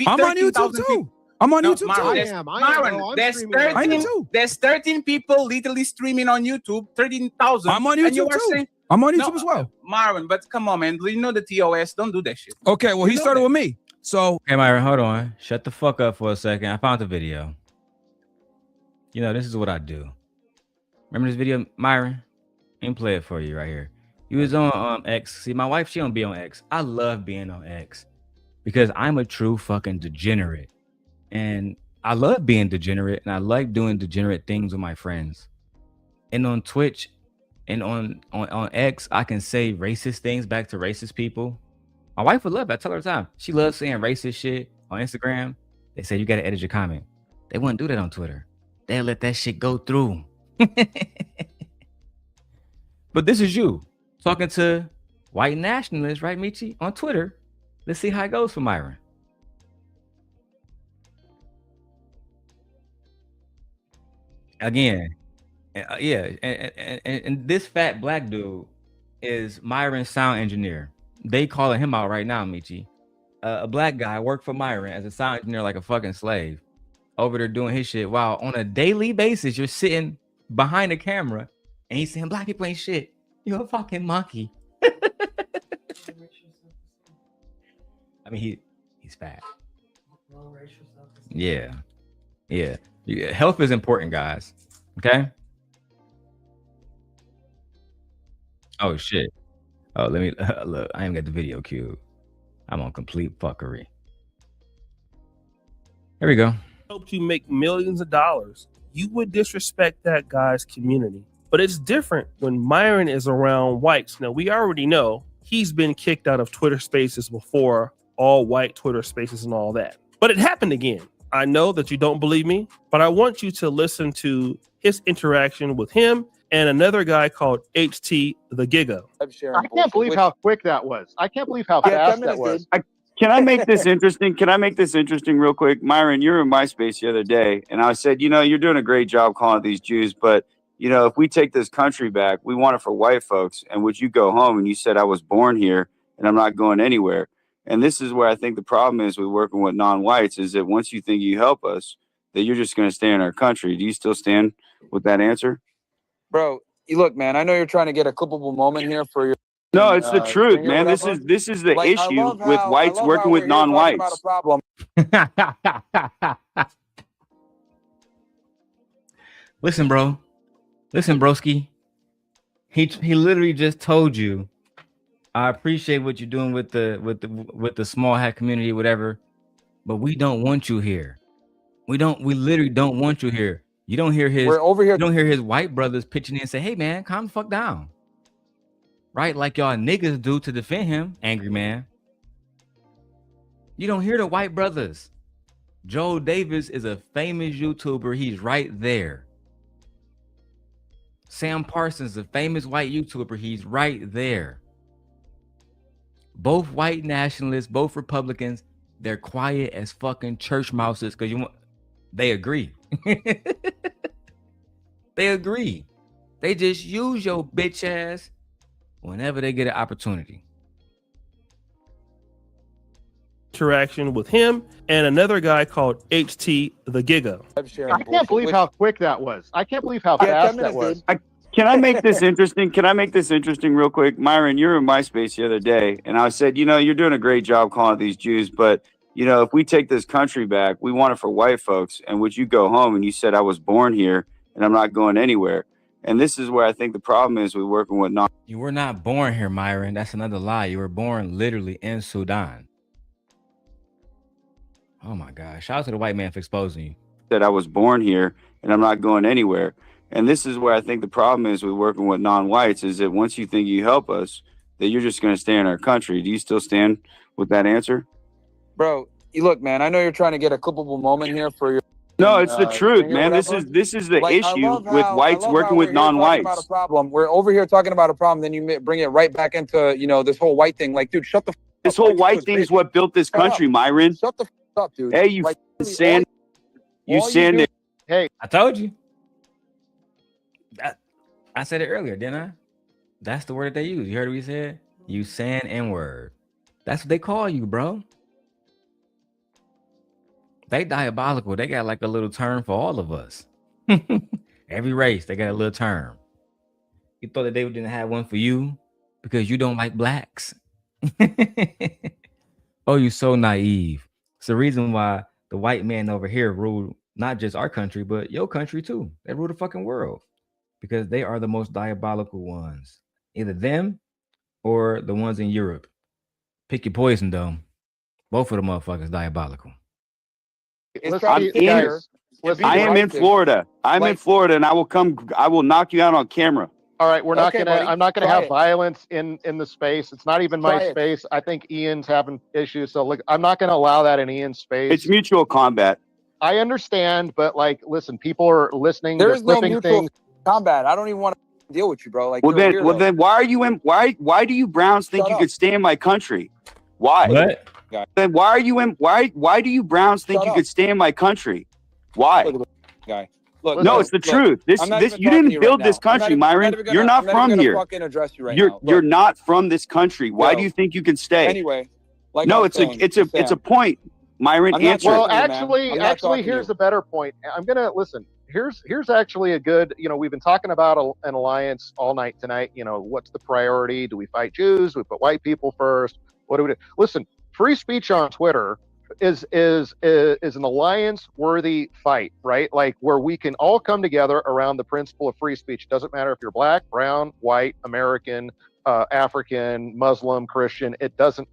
I'm on YouTube too. I'm on YouTube too. Myron, there's 13 people literally streaming on YouTube. 13,000. I'm on YouTube too. I'm on YouTube as well. Myron, but come on, man. You know the TOS. Don't do that shit. Okay, well, he started with me. So, hey, Myron, hold on. Shut the fuck up for a second. I found the video. You know, this is what I do. Remember this video, Myron? Let me play it for you right here. You was on X. See, my wife, she don't be on X. I love being on X because I'm a true fucking degenerate. And I love being degenerate, and I like doing degenerate things with my friends. And on Twitch and on X, I can say racist things back to racist people. My wife would love it. I tell her all the time. She loves saying racist shit on Instagram. They say you got to edit your comment. They wouldn't do that on Twitter. They'll let that shit go through. But this is you talking to white nationalists, right, Michi, on Twitter. Let's see how it goes for Myron. Again, yeah, and this fat black dude is Myron's sound engineer. They calling him out right now, Michi. A black guy worked for Myron as a sound engineer like a fucking slave over there doing his shit while on a daily basis you're sitting behind the camera and he's saying black people ain't shit. You're a fucking monkey. I mean, he's fat. Yeah. Health is important, guys. Okay. Oh shit. Oh, let me look. I ain't got the video queued. I'm on complete fuckery. Here we go. Helped you make millions of dollars. You would disrespect that guy's community. But it's different when Myron is around whites. Now, we already know he's been kicked out of Twitter Spaces before, all white Twitter Spaces and all that. But it happened again. I know that you don't believe me, but I want you to listen to his interaction with him and another guy called HT the Giga. I can't believe how quick that was. I can't believe how fast that was. Can I make this interesting? Can I make this interesting real quick? Myron, you were in my space the other day, and I said, you know, you're doing a great job calling these Jews, but, you know, if we take this country back, we want it for white folks. And would you go home? And you said, I was born here, and I'm not going anywhere. And this is where I think the problem is with working with non-whites is that once you think you help us, that you're just going to stay in our country. Do you still stand with that answer? Bro, you look, man, I know you're trying to get a clippable moment here for your No, it's the truth, man. This is the issue with whites working with non-whites. Listen, bro. Listen, broski. He literally just told you, I appreciate what you're doing with the small hat community, whatever, but we don't want you here. We literally don't want you here. You don't hear his You don't hear his white brothers pitching in and say, hey man, calm the fuck down. Right? Like y'all niggas do to defend him, angry man. You don't hear the white brothers. Joe Davis is a famous YouTuber. He's right there. Sam Parsons, a famous white YouTuber. He's right there. Both white nationalists, both Republicans, they're quiet as fucking church mouses because they agree. They agree. They just use your bitch ass whenever they get an opportunity. Interaction with him and another guy called HT the Giga. I can't believe how quick that was. I can't believe how fast that was. Can I make this interesting? Can I make this interesting real quick? Myron, you were in my space the other day, and I said, you know, you're doing a great job calling these Jews, but, you know, if we take this country back, we want it for white folks. And would you go home? And you said, I was born here, and I'm not going anywhere. And this is where I think the problem is with working with non. You were not born here, Myron. That's another lie. You were born literally in Sudan. Oh my God. Shout out to the white man for exposing you. Said I was born here and I'm not going anywhere. And this is where I think the problem is with working with non-whites is that once you think you help us, that you're just going to stay in our country. Do you still stand with that answer? Bro, you look, man, I know you're trying to get a clippable moment here for your. No, it's the truth, man. This is the issue with whites working with non-whites. We're over here talking about a problem, then you bring it right back into, you know, this whole white thing. Like, dude, shut the f up. This whole white thing is what built this country, Myron. Shut the f up, dude. Hey, you like, sand. You sand it. Hey, I told you. I said it earlier, didn't I? That's the word that they use. You heard what he said? You sand N-word. That's what they call you, bro. They diabolical. They got like a little term for all of us. Every race, they got a little term. You thought that they didn't have one for you because you don't like blacks? Oh, you so naive. It's the reason why the white man over here ruled not just our country, but your country too. They rule the fucking world because they are the most diabolical ones. Either them or the ones in Europe. Pick your poison, though. Both of the motherfuckers diabolical. I am in Florida. I'm in Florida, and I will knock you out on camera. All right, I'm not gonna have violence in the space. It's not even my space. I think Ian's having issues, so look, I'm not gonna allow that in Ian's space. It's mutual combat. I understand, but like, listen, people are listening. There is no mutual combat. I don't even want to deal with you, bro. Like, well then, why are you in? Why do you Browns think you could stay in my country? Why? What? Then why are you in? Why do you Browns think you could stay in my country? Why? Guy. Look, no, it's the truth. You didn't build this country, Myron. You're not from here. You're not from this country. Why do you think you can stay? Anyway, like no, it's a point, Myron. Answer. Well, actually, here's a better point. I'm gonna listen. Here's actually a good. You know, we've been talking about an alliance all night tonight. You know, what's the priority? Do we fight Jews? Do we put white people first? What do we do? Listen, free speech on Twitter is an alliance worthy fight, right? Like where we can all come together around the principle of free speech. Doesn't matter if you're black, brown, white, American, African, Muslim, Christian, it doesn't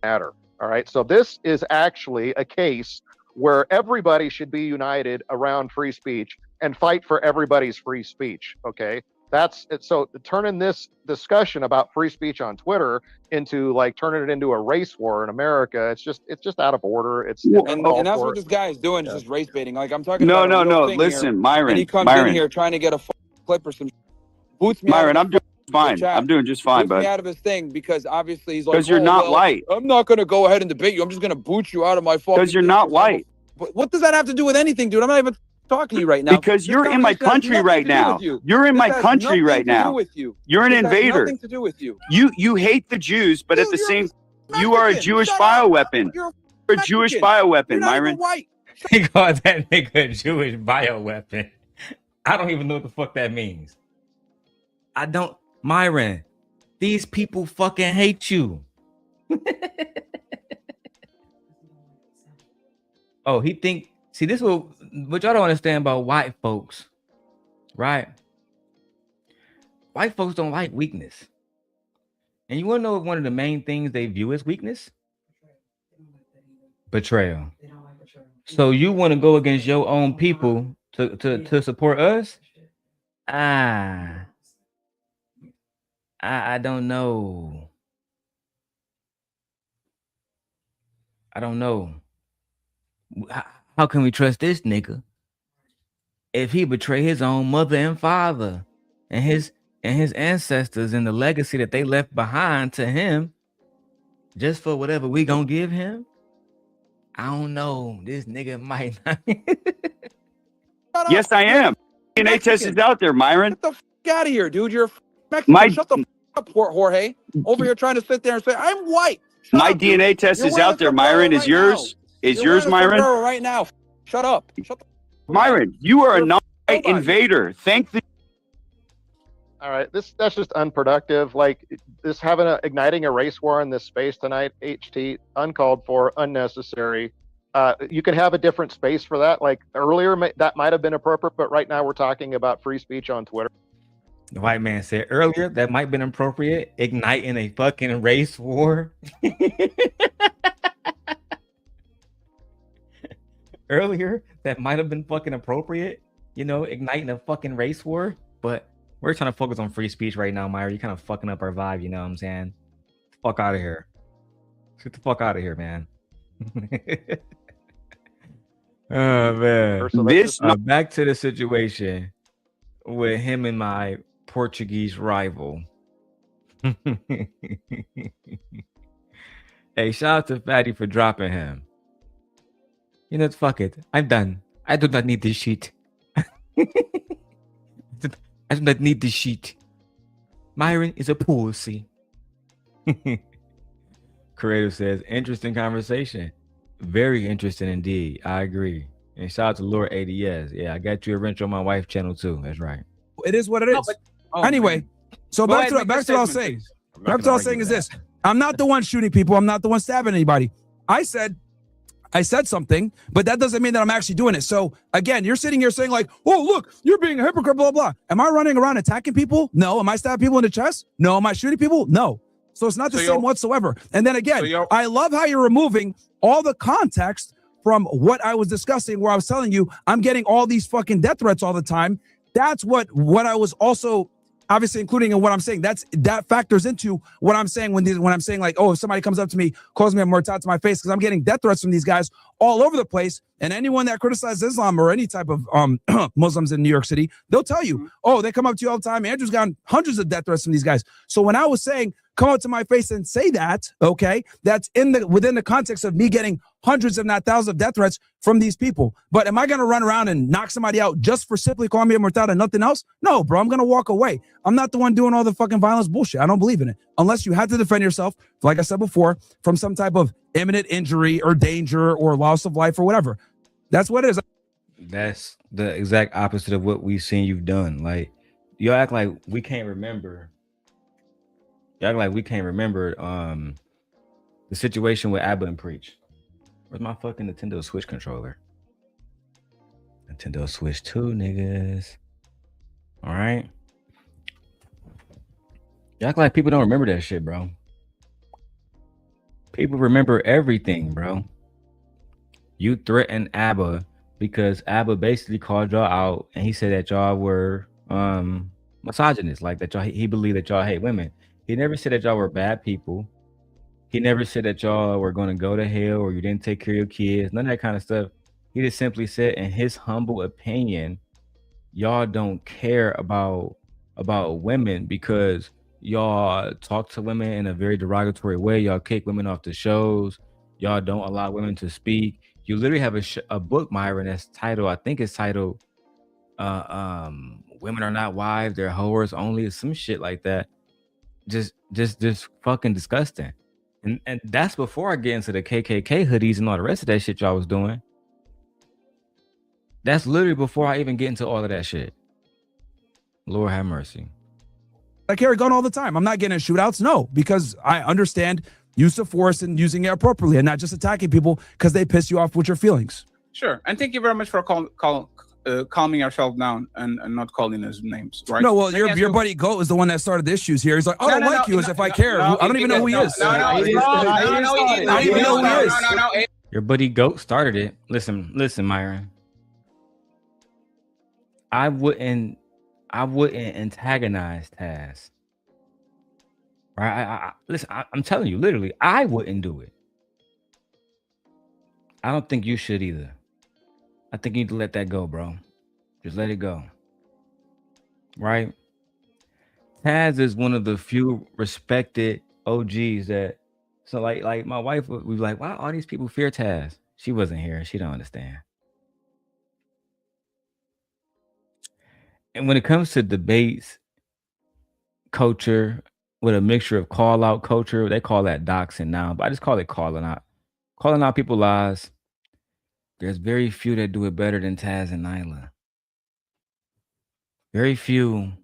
matter. All right. So this is actually a case where everybody should be united around free speech and fight for everybody's free speech. Okay. That's it. So turning this discussion about free speech on Twitter into like turning it into a race war in America, it's just out of order. And that's what this guy is doing, is just race baiting. Like I'm talking no. here, Listen, Myron. And he comes in here trying to get a clip or some boots me. Myron, I'm doing fine. I'm doing just fine, bud. Boots me out of his thing because obviously he's like, because you're not white. I'm not going to go ahead and debate you. I'm just going to boot you out of my fucking. Because you're not white. What does that have to do with anything, dude? I'm not even talking to you right now. Because you're in my country right now. You're in my country right now. You're an invader. Nothing to do with you. You hate the Jews, but at the same, you are a Jewish bioweapon. You're a Jewish bioweapon, Myron. He called that nigga a Jewish bioweapon. I don't even know what the fuck that means. Myron, These people fucking hate you. Oh, he think. See, this is what y'all don't understand about white folks, right? White folks don't like weakness. And you want to know one of the main things they view as weakness? Betrayal. So you want to go against your own people to support us? I don't know. I don't know. How can we trust this nigga if he betray his own mother and father and his ancestors and the legacy that they left behind to him just for whatever we gonna give him? I don't know. This nigga might not. Yes, I am. DNA test is out there, Myron. Get the fuck out of here, dude. You're Mexican. Shut the fuck up, Jorge. Over here trying to sit there and say, I'm white. My DNA test is out there, Myron. Is yours? Is yours, Myron? Right now. Shut up. Myron, you are a non-white invader. Thank the. All right, that's just unproductive. Like this igniting a race war in this space tonight, HT, uncalled for, unnecessary. You could have a different space for that. Like earlier, that might have been appropriate, but right now we're talking about free speech on Twitter. The white man said earlier that might have been appropriate, igniting a fucking race war. Earlier, that might have been fucking appropriate, igniting a fucking race war, but we're trying to focus on free speech right now, Myra. You're kind of fucking up our vibe, you know what I'm saying? Fuck out of here. Get the fuck out of here, man. Oh, man. Back to the situation with him and my Portuguese rival. Hey, shout out to Fatty for dropping him. Fuck it. I'm done. I do not need this shit. I do not need this shit. Myron is a pussy. Creative says, interesting conversation. Very interesting indeed. I agree. And shout out to Lord ADS. Yeah, I got you a wrench on my wife's channel too. That's right. It is what it is. Anyway, so back to what I was saying. Back to what I was saying is this. I'm not the one shooting people. I'm not the one stabbing anybody. I said something, but that doesn't mean that I'm actually doing it. So again, you're sitting here saying like, oh, look, you're being a hypocrite, blah, blah. Am I running around attacking people? No. Am I stabbing people in the chest? No. Am I shooting people? No. So it's not the same whatsoever. And then again, I love how you're removing all the context from what I was discussing, where I was telling you I'm getting all these fucking death threats all the time. That's what I was also obviously including in what I'm saying. That factors into what I'm saying when I'm saying like, oh, if somebody comes up to me, calls me a mortal to my face, because I'm getting death threats from these guys all over the place. And anyone that criticizes Islam or any type of Muslims in New York City, they'll tell you, oh, they come up to you all the time. Andrew's gotten hundreds of death threats from these guys. So when I was saying, come out to my face and say that, okay, that's within the context of me getting hundreds, if not thousands, of death threats from these people. But am I going to run around and knock somebody out just for simply calling me a mortal and nothing else? No, bro, I'm going to walk away. I'm not the one doing all the fucking violence bullshit. I don't believe in it. Unless you have to defend yourself, like I said before, from some type of imminent injury or danger or loss of life or whatever. That's what it is. That's the exact opposite of what we've seen you've done. Like, you act like we can't remember. You act like we can't remember the situation with Abba and Preach. Where's my fucking Nintendo Switch controller? Nintendo Switch 2, niggas. All right. You act like people don't remember that shit, bro. People remember everything, bro. You threatened Abba because Abba basically called y'all out and he said that y'all were misogynist, like that he believed that y'all hate women. He never said that y'all were bad people. He never said that y'all were going to go to hell or you didn't take care of your kids, none of that kind of stuff. He just simply said, in his humble opinion, y'all don't care about women because y'all talk to women in a very derogatory way. Y'all kick women off the shows. Y'all don't allow women to speak. You literally have a book, Myron, that's titled, I think it's titled Women Are Not Wives, They're Whores Only, or some shit like that. Just fucking disgusting. And that's before I get into the KKK hoodies and all the rest of that shit y'all was doing. That's literally before I even get into all of that shit. Lord have mercy. I carry a gun all the time. I'm not getting in shootouts. No, because I understand use of force and using it appropriately and not just attacking people because they piss you off with your feelings. Sure. And thank you very much for calming yourself down and not calling us names, right? No, well, your buddy Goat is the one that started the issues here. He's like, I don't like you as if I care. I don't even know who he is. I don't even know who he is. Your buddy Goat started it. Listen, Myron. I wouldn't antagonize Taz. Right? Listen, I'm telling you, literally, I wouldn't do it. I don't think you should either. I think you need to let that go, bro. Just let it go. Right? Taz is one of the few respected OGs that, so like my wife would be like, why all these people fear Taz? She wasn't here. She don't understand. And when it comes to debates, culture with a mixture of call out culture, they call that doxing now, but I just call it calling out people's lies. There's very few that do it better than Taz and Nyla. Very few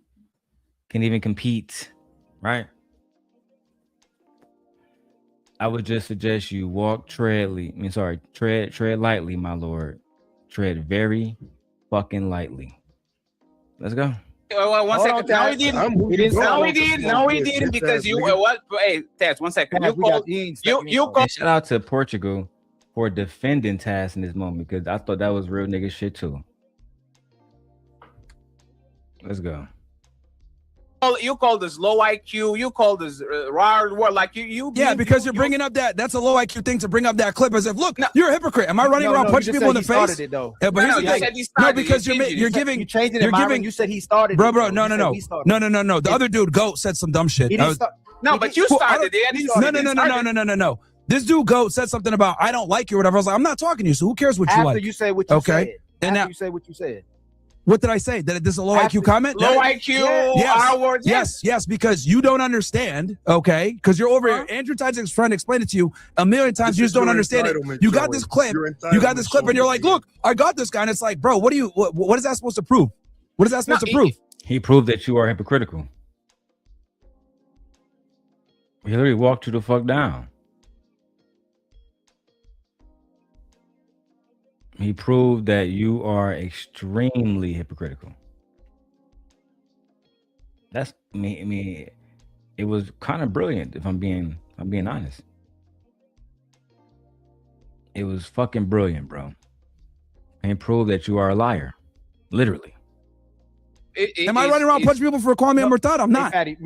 can even compete, right? I would just suggest you tread lightly, my lord. Tread very fucking lightly. Let's go. Well, 1 second. No, he didn't. No, he didn't because you were what? Hey, Taz, 1 second. You called. Shout out to Portugal for defending Taz in this moment because I thought that was real nigga shit too. Let's go. You called us low IQ. You called us raw. Like you. Yeah, because you're bringing up that's a low IQ thing to bring up that clip as if, look, you're a hypocrite. Am I running around punching people in the face? It, though. Yeah, but here's the thing. No, because you're giving. You said he started. Bro. No. The other dude, Goat, said some dumb shit. No, but you started it. No. This dude Goat said something about I don't like you or whatever. I was like, I'm not talking to you, so who cares what you like? After you say what you said. And after you say what you said. What did I say? That this is a low IQ comment? Low IQ, our words. Yes, because you don't understand, okay? Because you're over here. Andrew Tyson's trying to explain it to you a million times. You just don't understand it. You got this clip. And you're like, look, I got this guy. And it's like, bro, what is that supposed to prove? What is that supposed to prove? He proved that you are hypocritical. He literally walked you the fuck down. He proved that you are extremely hypocritical. That's me. It was kind of brilliant, if I'm being honest. It was fucking brilliant, bro. And it proved that you are a liar, literally. Am I running around punching people for calling me a murtad? I'm not. Hey, Patty,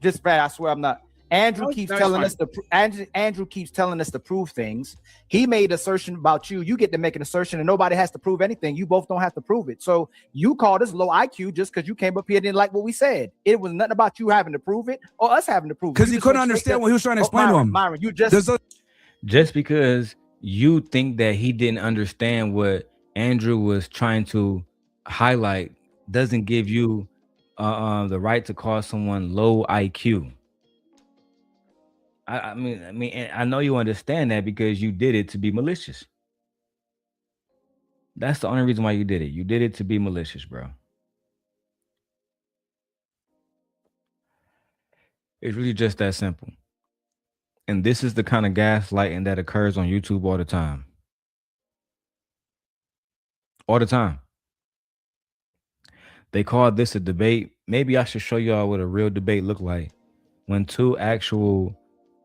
just Brad, I swear I'm not. Andrew keeps telling us to prove things. He made an assertion about you. You get to make an assertion and nobody has to prove anything. You both don't have to prove it. So you called us low IQ just because you came up here and didn't like what we said. It was nothing about you having to prove it or us having to prove it. Because he couldn't understand what he was trying to explain to him. Myron, you just because you think that he didn't understand what Andrew was trying to highlight doesn't give you the right to call someone low IQ. I mean, I know you understand that because you did it to be malicious. That's the only reason why you did it. You did it to be malicious, bro. It's really just that simple. And this is the kind of gaslighting that occurs on YouTube all the time. All the time. They call this a debate. Maybe I should show y'all what a real debate look like when two actual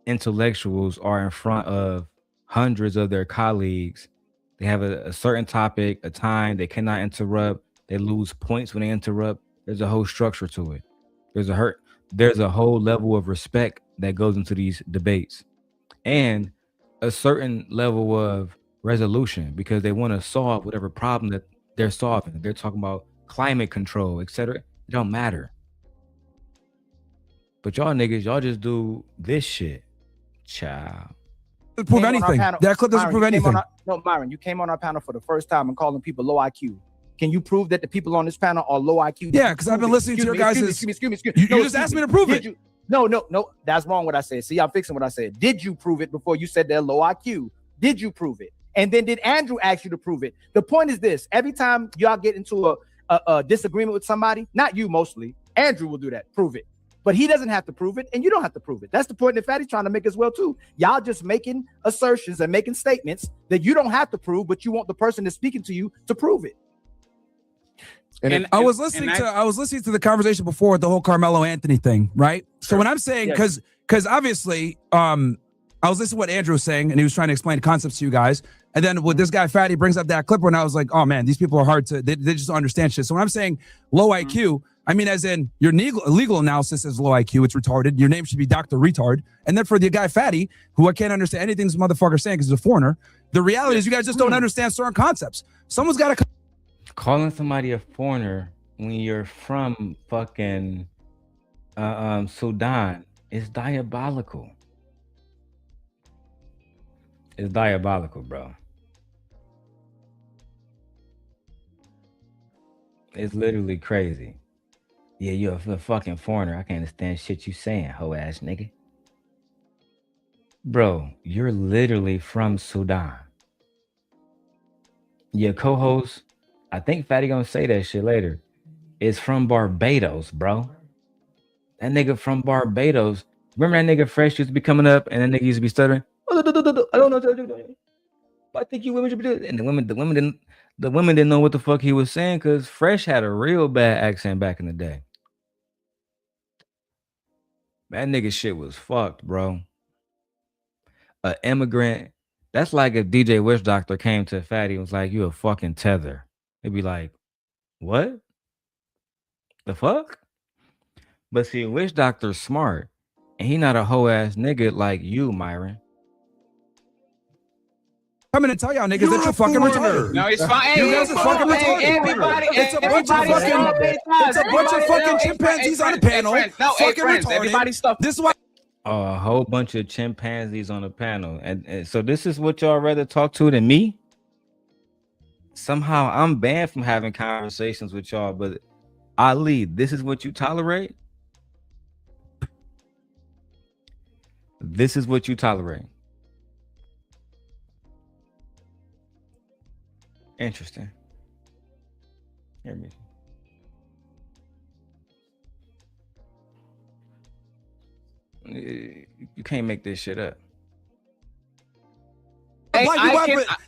intellectuals are in front of hundreds of their colleagues. They have a certain topic, a time, they cannot interrupt. They lose points when they interrupt. There's a whole structure to it. There's a whole level of respect that goes into these debates and a certain level of resolution because they want to solve whatever problem that they're solving. They're talking about climate control, etc. It don't matter. But y'all niggas, y'all just do this shit. Child. Prove anything. That clip doesn't prove anything. No, Myron, you came on our panel for the first time and calling people low IQ. Can you prove that the people on this panel are low IQ? Yeah, because I've been listening to your guys'. Excuse me. You just asked me to prove it. No. That's wrong what I said. See, I'm fixing what I said. Did you prove it before you said they're low IQ? Did you prove it? And then did Andrew ask you to prove it? The point is this. Every time y'all get into a disagreement with somebody, not you mostly, Andrew will do that, prove it. But he doesn't have to prove it, and you don't have to prove it. That's the point that Fatty's trying to make as well, too. Y'all just making assertions and making statements that you don't have to prove, but you want the person that's speaking to you to prove it. And I was listening to the conversation before with the whole Karmelo Anthony thing, right? So when I'm saying, because obviously, I was listening to what Andrew was saying, and he was trying to explain concepts to you guys. And then when this guy Fatty brings up that clip, and I was like, oh man, these people are hard to, they just don't understand shit. So when I'm saying low IQ, I mean, as in your legal analysis is low IQ, it's retarded. Your name should be Dr. Retard. And then for the guy Fatty, who I can't understand anything this motherfucker's saying because he's a foreigner, the reality is you guys just don't understand certain concepts. Someone's got to... Calling somebody a foreigner when you're from fucking Sudan is diabolical. It's diabolical, bro. It's literally crazy. Yeah, you're a fucking foreigner. I can't understand shit you saying, hoe ass nigga. Bro, you're literally from Sudan. Your co-host, I think Fatty gonna say that shit later, is from Barbados, bro. That nigga from Barbados. Remember that nigga Fresh used to be coming up and that nigga used to be stuttering? I don't know. I think you women should be doing it. And the women didn't know what the fuck he was saying because Fresh had a real bad accent back in the day. That nigga shit was fucked, bro. An immigrant. That's like if DJ Witch Doctor came to Fatty and was like, you a fucking tether. They'd be like, what? The fuck? But see, Witch Doctor's smart. And he not a hoe ass nigga like you, Myron. I'm gonna tell y'all niggas that you're fucking retarded. No, it's fine. You guys are fucking retarded. It's a bunch of fucking chimpanzees on the panel. Fucking retarded. Everybody stop. This is why. A whole bunch of chimpanzees on the panel. And so this is what y'all rather talk to than me? Somehow I'm banned from having conversations with y'all, but Ali, this is what you tolerate? This is what you tolerate. Interesting. Hear me. You can't make this shit up. This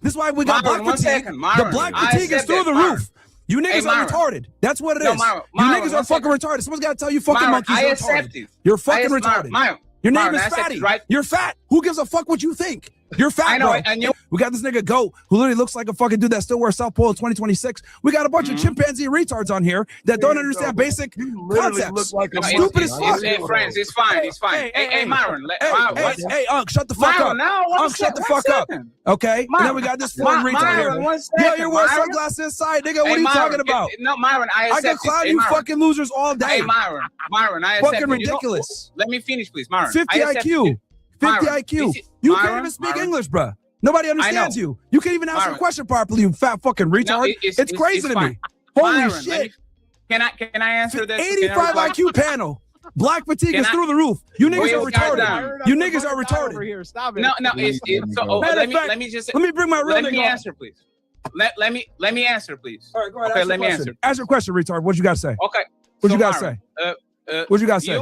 is why we got black fatigue. The black fatigue is through the roof. You niggas are retarded. That's what it is. You niggas are fucking retarded. Someone's got to tell you fucking monkeys are retarded. You're fucking retarded. Your name is Fatty. You're fat. Who gives a fuck what you think? You're fat, bro. We got this nigga Goat who literally looks like a fucking dude that still wears South Pole in 2026. We got a bunch of chimpanzee retards on here that don't understand basic concepts. Like stupid as fuck. Hey, friends, it's fine. It's fine. Hey, Myron. Hey, Unc, shut the fuck up. Unc, shut the fuck up. Okay? And then we got this foreign retard here. Yo, you're wearing sunglasses inside, nigga. What are you talking about? No, Myron, I can clown you fucking losers all day. Hey, Myron, I accept. Fucking ridiculous. Let me finish, please, Myron. 50 IQ. 50 IQ. You can't even speak English, bro. Nobody understands you. You can't even answer a question properly, you fat fucking retard. No, it's crazy to me. Holy shit. Can I answer this? 85 IQ panel. Black fatigue is through the roof. You niggas are retarded. You niggas are retarded. Stop it. No, let me just let me bring my real nigga. Let me answer, please. Let me answer, please. All right, go ahead. Okay, let me answer. Ask your question, retard. What you got to say? Okay. What you got to say? What you got to say?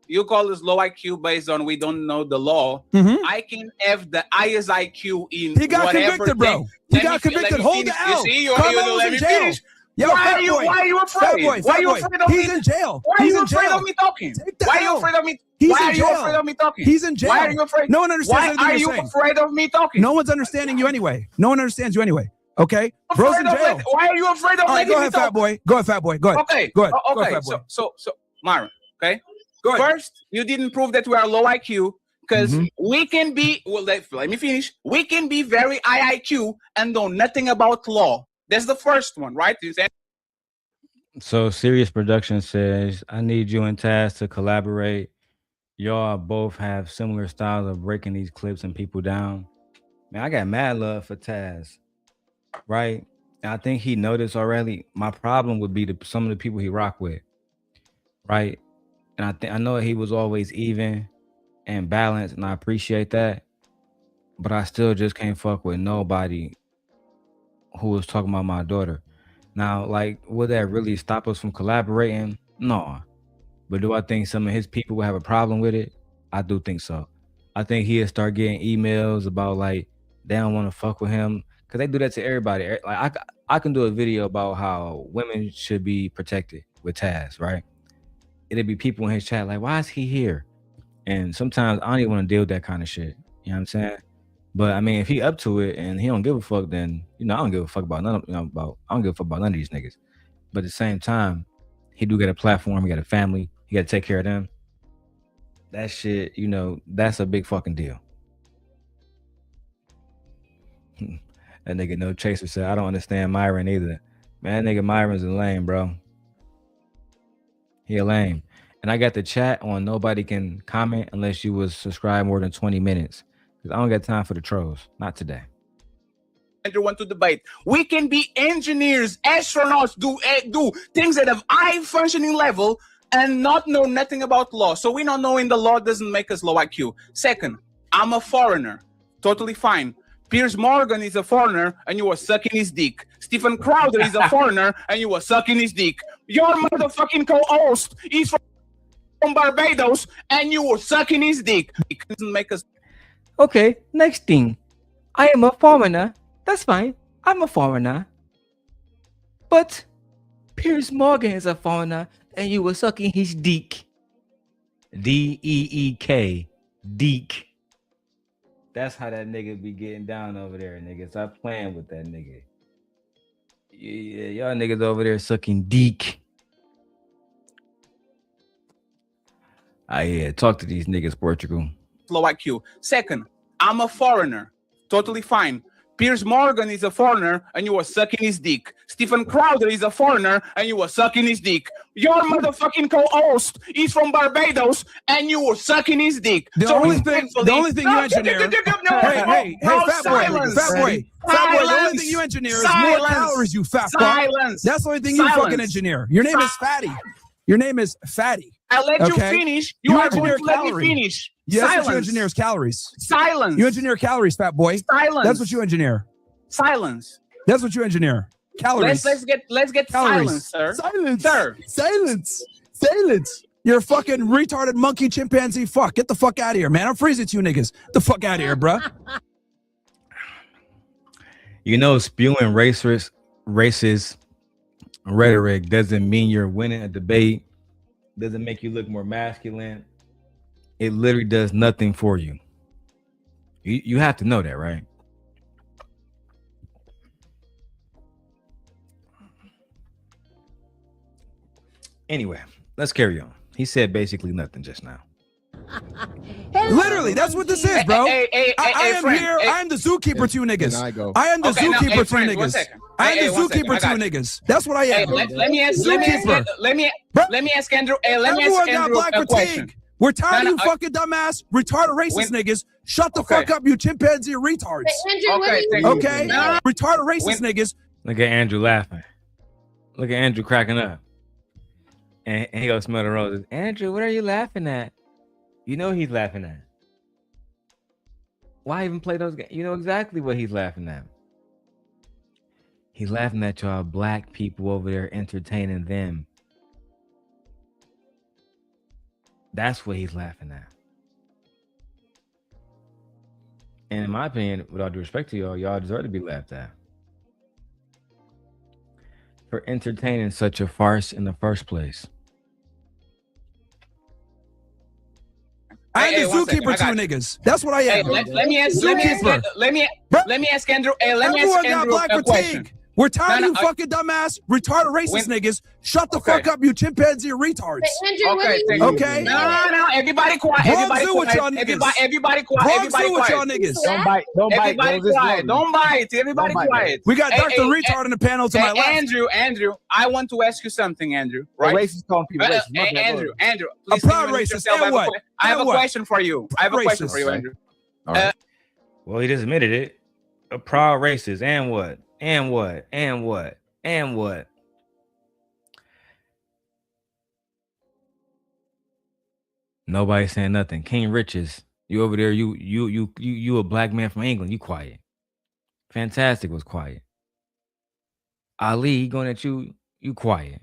You call this low IQ based on we don't know the law. I can have the highest IQ in he got convicted, bro. He got convicted. Hold the L. Karmelo's in jail. Yo, why are you afraid? Why are you afraid of me? He's in jail. Why are you afraid of me talking? Why are you afraid of me? Why are you afraid of me talking? He's in jail. Why are you afraid? No one understands anything you're saying. Why are you afraid of me talking? No one's understanding you anyway. No one understands you anyway. Okay? Bro's in jail. Why are you afraid of me? Go ahead, fat boy. Go ahead, fat boy. Go ahead. Okay. Go ahead. Okay. So, Myron. Okay. First, you didn't prove that we are low IQ because we can be, well, let me finish. We can be very high IQ and know nothing about law. That's the first one, right? So Serious Production says, I need you and Taz to collaborate. Y'all both have similar styles of breaking these clips and people down. Man, I got mad love for Taz, right? And I think he noticed already. My problem would be some of the people he rock with, right? And I know he was always even and balanced, and I appreciate that. But I still just can't fuck with nobody who was talking about my daughter. Now, like, would that really stop us from collaborating? No. But do I think some of his people will have a problem with it? I do think so. I think he'll start getting emails about like they don't want to fuck with him because they do that to everybody. Like I can do a video about how women should be protected with Taz, right? It'd be people in his chat like, why is he here? And sometimes I don't even want to deal with that kind of shit. You know what I'm saying? But I mean, if he up to it and he don't give a fuck, then I don't give a fuck about none. I don't give a fuck about none of these niggas. But at the same time, he do get a platform. He got a family. He got to take care of them. That shit, that's a big fucking deal. That nigga No Chaser said, I don't understand Myron either. Man, that nigga Myron's a lame, bro. He a lame. And I got the chat on nobody can comment unless you was subscribed more than 20 minutes. Because I don't got time for the trolls. Not today. Andrew want to debate. We can be engineers, astronauts, do things at a high functioning level and not know nothing about law. So we not knowing the law doesn't make us low IQ. Second, I'm a foreigner. Totally fine. Piers Morgan is a foreigner and you were sucking his dick. Stephen Crowder is a foreigner and you were sucking his dick. Your motherfucking co-host is from Barbados and you were sucking his dick. It doesn't make us... Okay, next thing. I am a foreigner. That's fine. I'm a foreigner. But Piers Morgan is a foreigner and you were sucking his dick. D-E-E-K. Deek. That's how that nigga be getting down over there, nigga. Stop playing with that nigga. Yeah, y'all niggas over there sucking deek. Yeah, talk to these niggas, Portugal. Low IQ. Second, I'm a foreigner. Totally fine. Piers Morgan is a foreigner and you were sucking his dick. Stephen Crowder is a foreigner and you were sucking his dick. Your motherfucking co-host is from Barbados and you were sucking his dick. The only thing you engineer. Hey, fat boy. The only thing you engineer is more calories, you fat fuck. That's the only thing you fucking engineer. Your name is Fatty. Your name is Fatty. I let you finish. You are going to let me finish. Yes, that's what you engineer is calories. Silence. You engineer calories, fat boy. Silence. That's what you engineer. Silence. That's what you engineer. Calories. Let's get calories. Silence, sir. Silence. Sir. Silence. You're a fucking retarded monkey chimpanzee fuck. Get the fuck out of here, man. I'm freezing to you niggas. The fuck out of here, bruh. Spewing racist rhetoric doesn't mean you're winning a debate. Doesn't make you look more masculine. It literally does nothing for you. You have to know that, right? Anyway, let's carry on. He said basically nothing just now. Literally, that's what this is, bro. I am friend, here. I am the zookeeper to you niggas. I am the zookeeper to you niggas. I am the zookeeper to you niggas. That's what I am. Let me ask Andrew. Let me ask Andrew a question. We're tired of you fucking dumbass, retarded racist niggas. Shut the fuck up, you chimpanzee retards. Okay? Retarded racist niggas. Look at Andrew laughing. Look at Andrew cracking up. And he goes smell the roses. Andrew, what are you laughing at? You know he's laughing at. Why even play those games? You know exactly what he's laughing at. He's laughing at y'all black people over there entertaining them. That's what he's laughing at. And in my opinion, with all due respect to y'all deserve to be laughed at. For entertaining such a farce in the first place. I am the zookeeper to you niggas. That's what I am. Let me ask Andrew. Everyone got black fatigue. We're tired of you fucking dumbass, retarded racist niggas. Shut the fuck up, you chimpanzee retards. Okay? No, everybody quiet. Everybody quiet. Don't bite. Don't bite. Everybody quiet. We got Dr. Retard in the panel to my left. Andrew, I want to ask you something, Andrew. Right? Racist calling people racist. Andrew, a proud racist. And what? I have a question for you. Andrew. All right. Well, he just admitted it. A proud racist. And what? And what? Nobody's saying nothing. King Riches, you over there, you a black man from England, you quiet. Fantastic was quiet. Ali going at you, you quiet.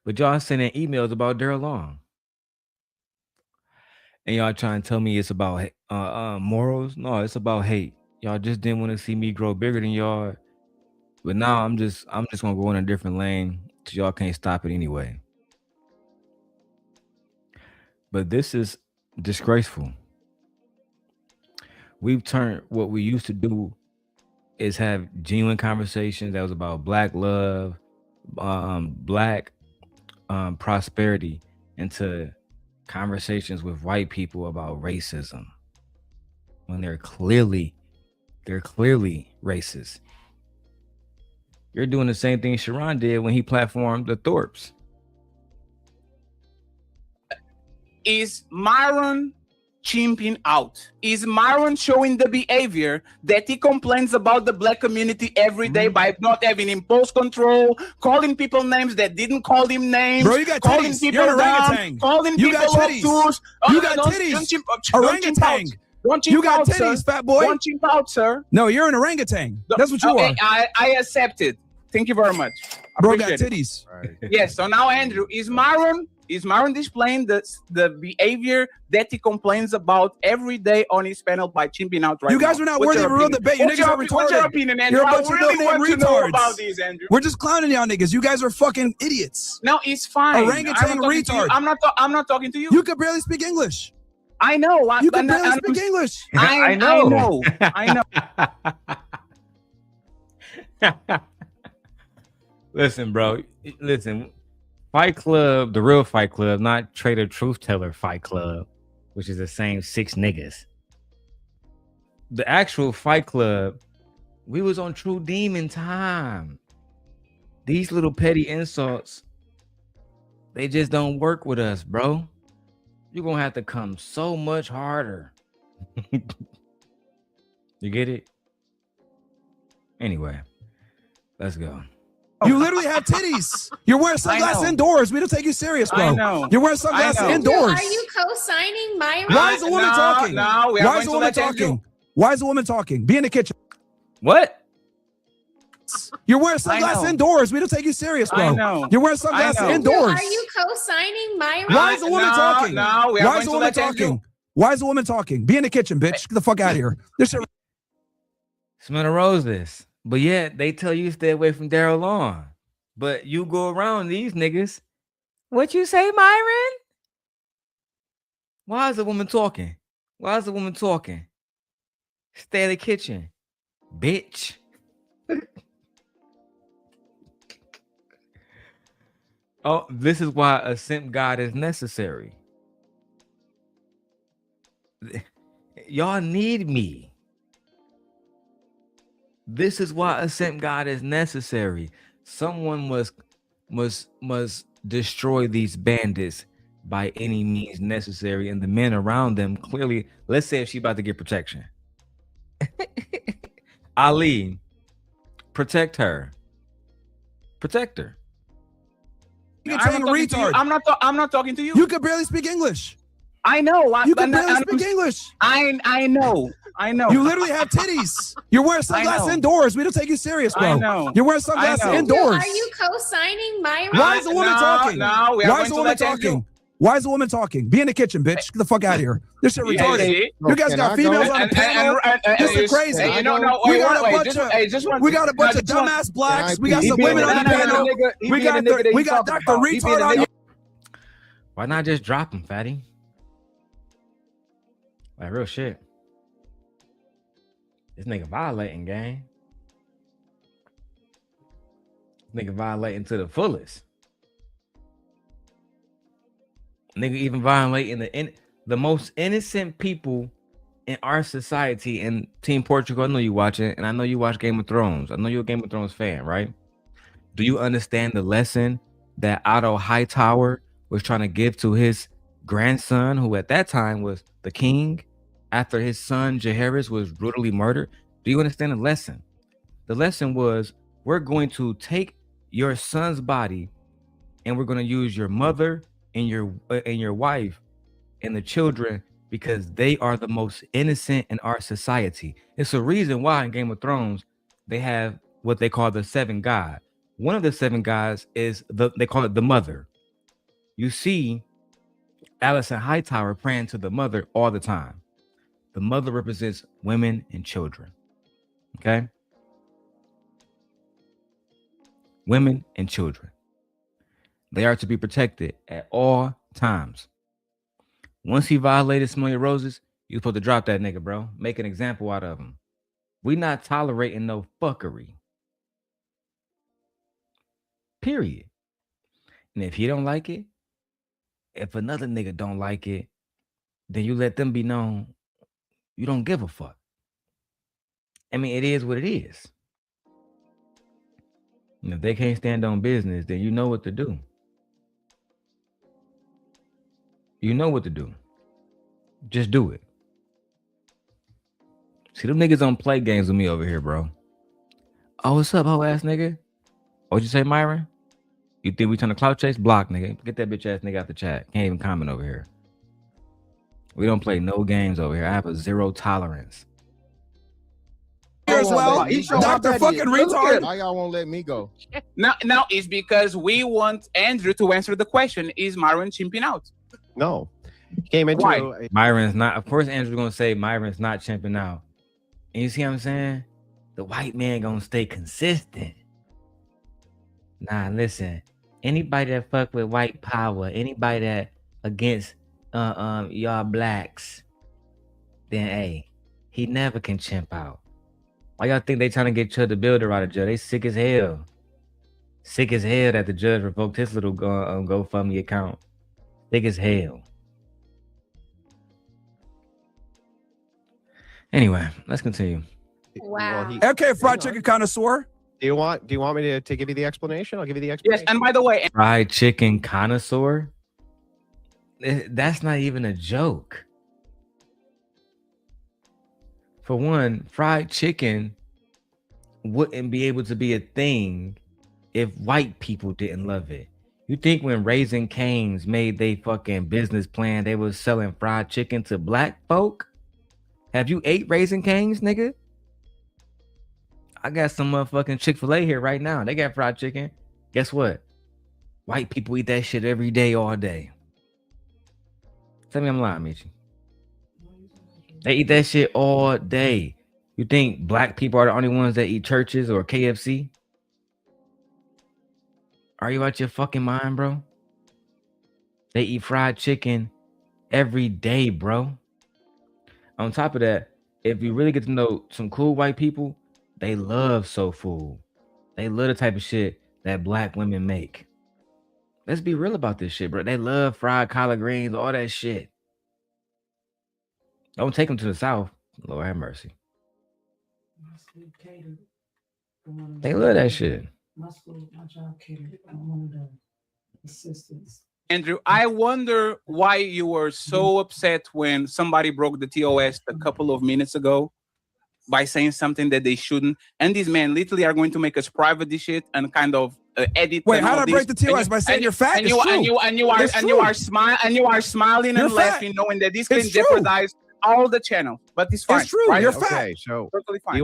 But y'all sending emails about Darrel Long. And y'all trying to tell me it's about morals? No, it's about hate. Y'all just didn't want to see me grow bigger than y'all. But now I'm just gonna go in a different lane because y'all can't stop it anyway. But this is disgraceful. We've turned what we used to do is have genuine conversations that was about black love, black prosperity, into conversations with white people about racism when they're clearly racist. You're doing the same thing Sharon did when he platformed the Thorpes. Is Myron chimping out? Is Myron showing the behavior that he complains about the black community every day by not having impulse control, calling people names that didn't call him names, bro, you got calling titties. people You're an down, orangutan. calling You people got titties. obtuse. You got titties. Orangutan. You got titties, fat boy. Don't chimp out, sir. No, you're an orangutan. That's what you are. I accept it. Thank you very much. Bro got Appreciate titties. it. Yes. So now, Andrew, is Myron displaying the behavior that he complains about every day on his panel by chimping out right now? You guys are not worthy of a real debate. You niggas are retarded. What's your opinion, Andrew? You're a bunch I really of want to know retards. about these, Andrew. We're just clowning y'all niggas. You guys are fucking idiots. No, it's fine. Orangutan retard. I'm not talking to you. You could barely speak English. I know. You can barely speak English. I know. Listen, bro. Listen. Fight Club, the real Fight Club, not Trader Truth Teller Fight Club, which is the same 6 niggas. The actual Fight Club, we was on True Demon time. These little petty insults, they just don't work with us, bro. You're gonna have to come so much harder. You get it? Anyway, let's go. You literally have titties. You're wearing sunglasses indoors. We don't take you serious, bro. I know. You're wearing sunglasses indoors. Are you co-signing Myron? Why is the woman talking? No, we are Why is the going to woman let them talking? Why is the woman talking? Be in the kitchen. What? You're wearing sunglasses indoors. We don't take you serious, bro. I know. You're wearing sunglasses indoors. Are you co-signing Myron? Why is the woman talking? No, we are Why going is the to woman let them talking? Why is the woman talking? Be in the kitchen, bitch. Get the fuck out of here. This shit. Smell the roses. But yet they tell you to stay away from Darrel Long. But you go around these niggas. What you say, Myron? Why is the woman talking? Why is the woman talking? Stay in the kitchen, bitch. Oh, this is why a simp God is necessary. Y'all need me. This is why a simp God is necessary. Someone must destroy these bandits by any means necessary, and the men around them clearly. Let's say if she's about to get protection, Ali, protect her. Protect her. I'm not talking to you. You could barely speak English. I know. You can barely speak English. I know. You literally have titties. You're wearing sunglasses indoors. We don't take you serious, bro. I know. You're wearing sunglasses indoors. Are you co-signing Myron? Why is the woman talking? No, we are Why is the going woman to let them talking? Why is the woman talking? Be in the kitchen, bitch. Get the fuck out of here. This shit retarded. You guys got females on the panel. This is crazy. We got a bunch of dumbass blacks. We got some women on the panel. We got Dr. Retard on here. Why not just drop him, fatty? Like real shit. This nigga violating, gang. This nigga violating to the fullest. Nigga even violating the most innocent people in our society. And Team Portugal, I know you watching, and I know you watch Game of Thrones. I know you're a Game of Thrones fan, right? Do you understand the lesson that Otto Hightower was trying to give to his grandson, who at that time was the king, after his son Jaehaerys was brutally murdered? Do you understand the lesson? The lesson was, we're going to take your son's body and we're going to use your mother and your wife and the children because they are the most innocent in our society. It's a reason why in Game of Thrones they have what they call the 7 God. One of the 7 gods is they call it the mother. You see Allison Hightower praying to the mother all the time. The mother represents women and children. Okay? Women and children. They are to be protected at all times. Once he violated Smell Your Roses, you supposed to drop that nigga, bro. Make an example out of him. We not tolerating no fuckery. Period. And if he don't like it, if another nigga don't like it, then you let them be known you don't give a fuck. I mean, it is what it is. And if they can't stand on business, then you know what to do. You know what to do. Just do it. See, them niggas don't play games with me over here, bro. Oh, what's up, hoe ass nigga? What'd you say, Myron? You think we trying to clout chase? Block, nigga. Get that bitch ass nigga out the chat. Can't even comment over here. We don't play no games over here. I have a 0 tolerance. As well, Dr. fucking retard. Why y'all won't let me go? Now it's because we want Andrew to answer the question: is Myron chimping out? No. Came into Why? Myron's not. Of course, Andrew's gonna say Myron's not chimping out. And you see what I'm saying? The white man gonna stay consistent. Nah, listen. Anybody that fuck with white power, anybody that against y'all blacks, then hey, he never can chimp out. Why y'all think they trying to get Chud the Builder out of jail? They sick as hell. Sick as hell that the judge revoked his little GoFundMe account. Sick as hell. Anyway, let's continue. Wow. Okay, fried chicken connoisseur. Do you want me to give you the explanation? I'll give you the explanation. Yes, and by the way, fried chicken connoisseur? That's not even a joke. For one, fried chicken wouldn't be able to be a thing if white people didn't love it. You think when Raising Cane's made their fucking business plan, they was selling fried chicken to black folk? Have you ate Raising Cane's, nigga? I got some motherfucking Chick-fil-A here right now. They got fried chicken. Guess what? White people eat that shit every day, all day. Tell me I'm lying, Michi. They eat that shit all day. You think black people are the only ones that eat churches or KFC? Are you out your fucking mind, bro? They eat fried chicken every day, bro. On top of that, if you really get to know some cool white people, they love soul food. They love the type of shit that black women make. Let's be real about this shit, bro. They love fried collard greens, all that shit. Don't take them to the South. Lord have mercy. They love that shit. My job catered. I'm one of the assistants. Andrew, I wonder why you were so upset when somebody broke the TOS a couple of minutes ago by saying something that they shouldn't. And these men literally are going to make us private this shit and kind of edit. Wait, how did I break the TOS by saying you're fat? And you are smiling and laughing, knowing that this can jeopardize all the channels. But it's fine. It's true. Right? You're fat. Okay, so totally fine. Do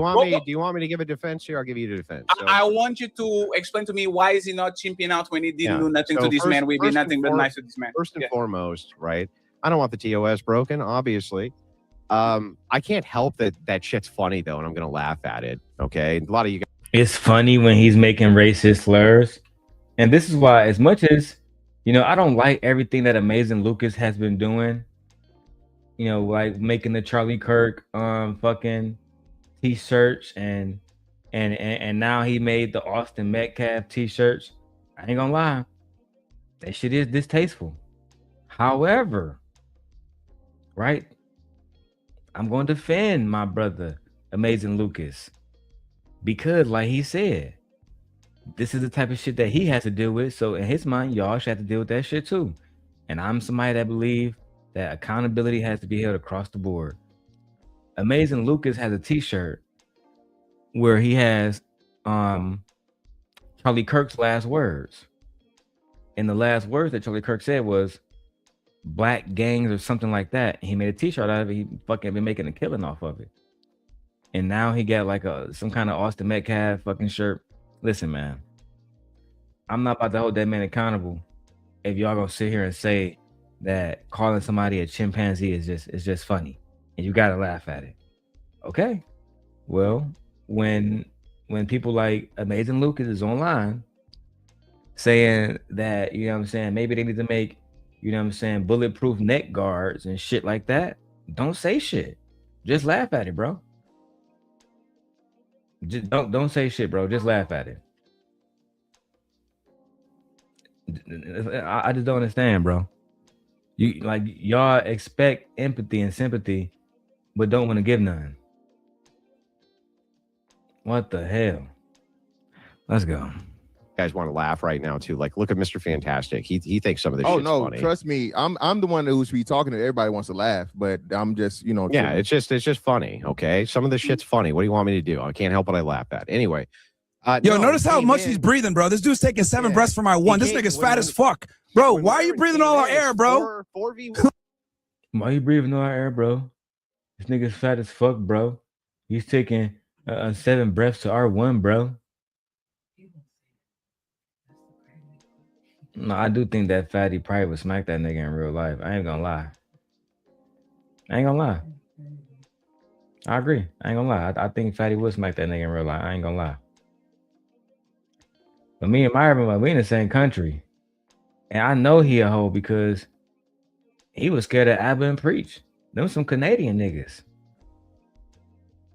you want me to give a defense here? I'll give you the defense. So, I want you to explain to me why is he not chimping out when he didn't do nothing to this man. We did nothing but nice to this man. First and foremost, right? I don't want the TOS broken, obviously. I can't help that shit's funny though, and I'm gonna laugh at it. Okay, a lot of you guys. It's funny when he's making racist slurs, and this is why, as much as I don't like everything that Amazing Lucas has been doing. Like making the Charlie Kirk fucking t-shirts and now he made the Austin Metcalf t-shirts. I ain't gonna lie, that shit is distasteful. However, right, I'm going to defend my brother Amazing Lucas because, like he said, this is the type of shit that he has to deal with. So in his mind, y'all should have to deal with that shit too. And I'm somebody that believe that accountability has to be held across the board. Amazing Lucas has a t-shirt where he has Charlie Kirk's last words. And the last words that Charlie Kirk said was black gangs or something like that. He made a t-shirt out of it. He fucking been making a killing off of it. and now he got like some kind of Austin Metcalf fucking shirt. Listen, man, I'm not about to hold that man accountable if y'all gonna sit here and say that calling somebody a chimpanzee is just funny and you gotta laugh at it. Okay, well, when people like Amazing Lucas is online saying that, you know what I'm saying, maybe they need to make, you know what I'm saying, bulletproof neck guards and shit like that, don't say shit. Just laugh at it, bro. Just don't say shit, bro. Just laugh at it. I just don't understand, bro. You like, y'all expect empathy and sympathy, but don't want to give none. What the hell? Let's go. You guys want to laugh right now too? Like, look at Mr. Fantastic. He thinks some of this. Oh shit's no, funny. trust me. I'm the one who's be talking to everybody wants to laugh, but I'm just, you know. Yeah, it's just funny. Okay, some of this shit's funny. What do you want me to do? I can't help what I laugh at. Anyway. Yo, notice how much he's breathing, bro. This dude's taking 7 breaths for my 1. This nigga's fat as fuck. Bro, why are you breathing all our air, bro? 4v1. Why you breathing all our air, bro? This nigga's fat as fuck, bro. He's taking 7 breaths to our 1, bro. No, I do think that fatty probably would smack that nigga in real life. I ain't gonna lie. I agree. I ain't gonna lie. I think fatty would smack that nigga in real life. I ain't gonna lie. But me and Myron, we in the same country. And I know he a hoe because he was scared of Abba and Preach. Them some Canadian niggas.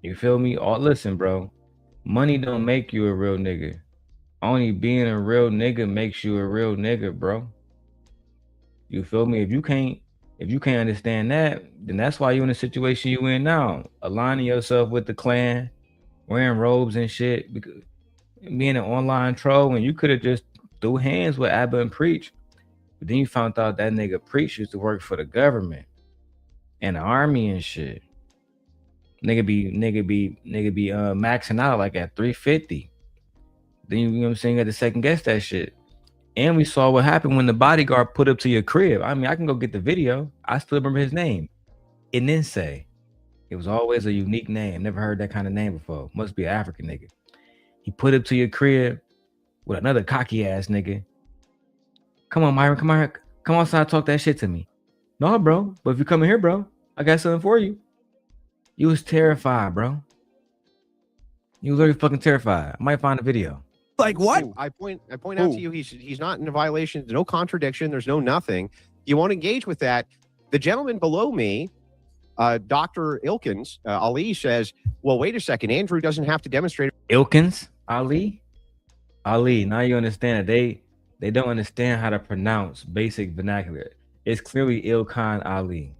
You feel me? Oh, listen, bro. Money don't make you a real nigga. Only being a real nigga makes you a real nigga, bro. You feel me? If you can't understand that, then that's why you in the situation you in now. Aligning yourself with the clan, wearing robes and shit, because being an online troll when you could have just threw hands with Abba and Preach. But then you found out that nigga Preach used to work for the government and the army and shit. Nigga be maxing out like at 350. Then you know what I'm saying, you had to second guess that shit. And we saw what happened when the bodyguard put up to your crib. I mean, I can go get the video. I still remember his name. And then say, it was always a unique name. Never heard that kind of name before. Must be an African nigga. He put up to your crib with another cocky ass nigga. Come on, Myron, come on, come outside, talk that shit to me. No, bro. But if you come in here, bro, I got something for you. You was terrified, bro. You was literally fucking terrified. I might find a video. Like what? I point out to you, he's not in a violation. There's no contradiction. There's no nothing. You won't engage with that. The gentleman below me, Dr. Ilkins, Ali, says, well, wait a second. Andrew doesn't have to demonstrate. Ilkins? Ali? Now you understand that they don't understand how to pronounce basic vernacular. It's clearly Ilkan Ali.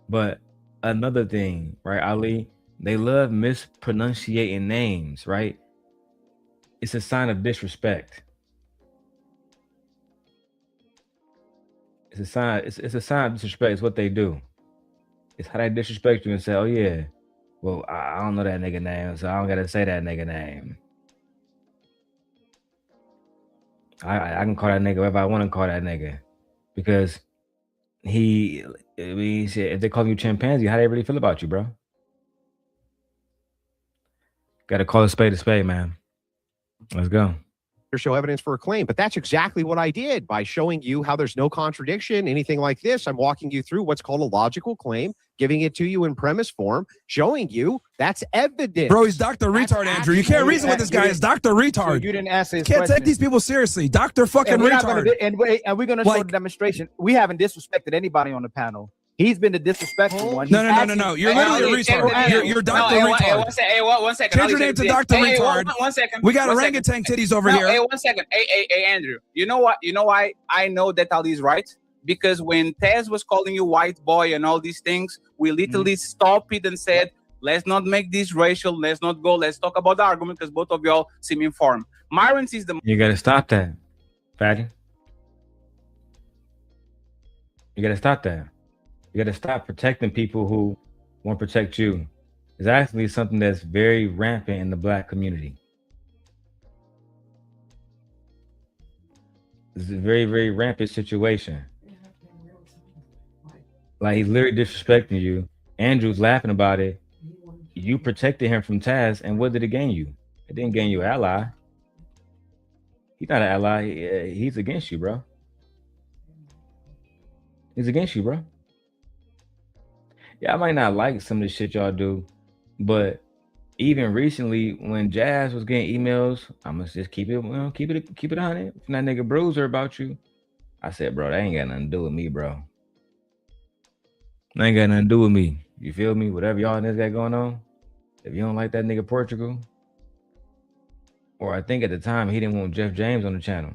But another thing, right, Ali, they love mispronunciating names, right? It's a sign of disrespect. It's a sign of disrespect. It's what they do. It's how they disrespect you and say, oh yeah, well, I don't know that nigga name, so I don't gotta say that nigga name. I can call that nigga whatever I want to call that nigga. Because shit, if they call you chimpanzee, how they really feel about you, bro? Gotta call a spade, man. Let's go. Show evidence for a claim, but that's exactly what I did by showing you how there's no contradiction, anything like this. I'm walking you through what's called a logical claim, giving it to you in premise form, showing you that's evidence. Bro, he's Dr. Retard, Andrew. You can't reason with this guy. It's Dr. Retard. You didn't answer his Can't question. take these people seriously. Dr. fucking Retard. And we're gonna show the demonstration. We haven't disrespected anybody on the panel. He's been the disrespectful one. No. You're literally a retard. You're Dr. Retard. Hey, one second. Change your name to Dr. Retard. One second. We got orangutan titties over here. Hey, 1 second. Hey, Andrew. You know what? You know why I know that Ali's right? Because when Tez was calling you white boy and all these things, we literally stopped it and said, let's not make this racial. Let's not go. Let's talk about the argument because both of y'all seem informed. Myron sees the... You got to stop that, fatty. You got to stop that. You got to stop protecting people who won't protect you. It's actually something that's very rampant in the Black community. It's a very, very rampant situation. Like, he's literally disrespecting you. Andrew's laughing about it, you protected him from Taz, and what did it gain you? It didn't gain you an ally. He's not an ally. He's against you, bro. He's against you, bro. Yeah, I might not like some of the shit y'all do, but even recently when Jazz was getting emails, I must just keep it on it. If that nigga Bruiser about you, I said, bro, that ain't got nothing to do with me, bro. That ain't got nothing to do with me. You feel me? Whatever y'all niggas got going on, if you don't like that nigga Portugal, or I think at the time he didn't want Jeff James on the channel.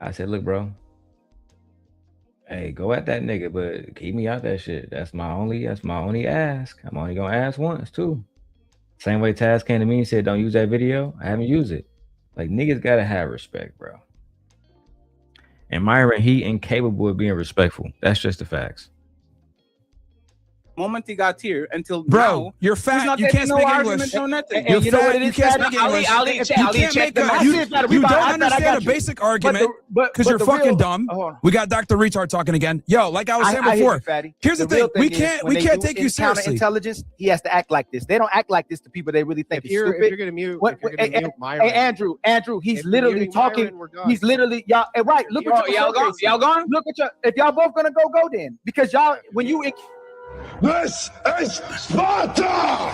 I said, look, bro, hey, go at that nigga, but keep me out that shit. That's my only ask. I'm only gonna ask once too. Same way Taz came to me and said, don't use that video. I haven't used it. Like, niggas gotta have respect, bro. And Myron, he incapable of being respectful. That's just the facts. Moment he got here until bro, now, you're fat. You can't speak English. No nothing. You're fat. You can't speak English. You don't understand a basic argument because you're fucking dumb. We got Dr. Retard talking again. Yo, like I was saying before, here's the thing: we can't take you seriously. Intelligence, he has to act like this. They don't act like this to people they really think is stupid. If you're gonna mute Myron, hey, Andrew, he's literally talking. He's literally y'all. Right, look at y'all gone. Look at your. If y'all both gonna go then, because y'all when you. This is Sparta!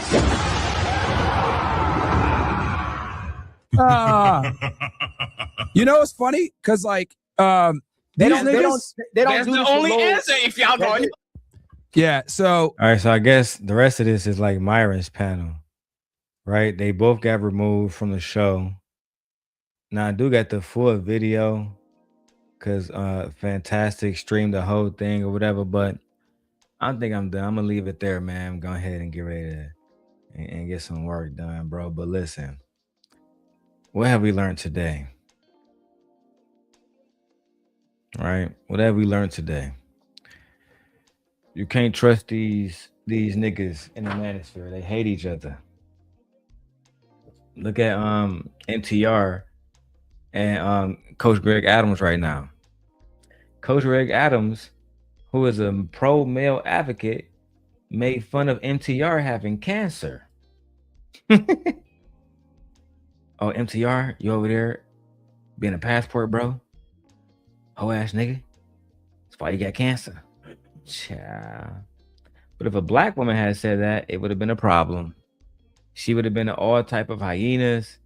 You know, it's funny because like they don't That's do the only answer if y'all don't. Yeah, so all right, so I guess the rest of this is like Myron's panel, right? They both got removed from the show. Now I do got the full video because Fantastic streamed the whole thing or whatever, but I think I'm done. I'm gonna leave it there, man. Go ahead and get ready to and get some work done, bro. But listen, what have we learned today? Right? What have we learned today? You can't trust these niggas in the manosphere. They hate each other. Look at MTR and Coach Greg Adams right now. Coach Greg Adams, who is a pro-male advocate, made fun of MTR having cancer. Oh, MTR, you over there being a passport, bro? Whole ass nigga. That's why you got cancer. Child. But if a black woman had said that, it would have been a problem. She would have been all type of hyenas.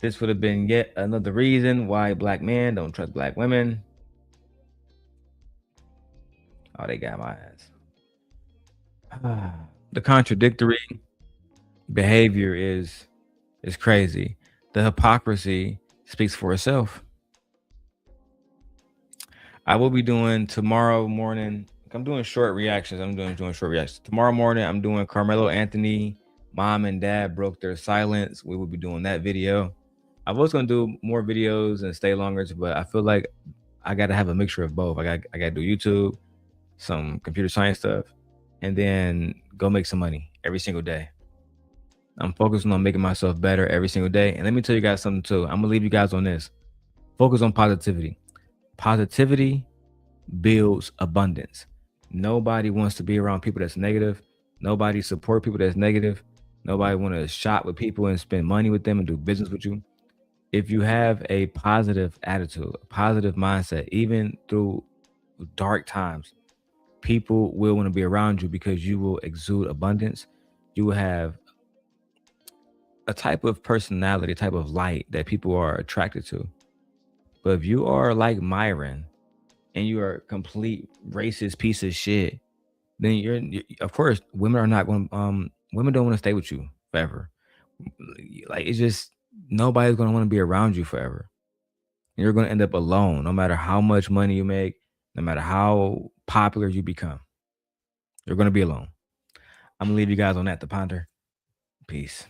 This would have been yet another reason why black men don't trust black women. Oh, they got my ass. The contradictory behavior is crazy. The hypocrisy speaks for itself. I will be doing tomorrow morning. I'm doing short reactions. I'm doing short reactions. Tomorrow morning, I'm doing Karmelo Anthony. Mom and dad broke their silence. We will be doing that video. I was going to do more videos and stay longer, but I feel like I got to have a mixture of both. I got to do YouTube, some computer science stuff, and then go make some money every single day. I'm focusing on making myself better every single day. And let me tell you guys something too. I'm gonna leave you guys on this. Focus on positivity. Positivity builds abundance. Nobody wants to be around people that's negative. Nobody support people that's negative. Nobody want to shop with people and spend money with them and do business with you. If you have a positive attitude, a positive mindset, even through dark times, people will want to be around you because you will exude abundance. You will have a type of personality, a type of light that people are attracted to. But if you are like Myron and you are a complete racist piece of shit, then you're of course women are not going women don't want to stay with you forever. Like, it's just nobody's going to want to be around you forever. You're going to end up alone no matter how much money you make, no matter how popular you become. You're going to be alone. I'm going to leave you guys on that to ponder. Peace.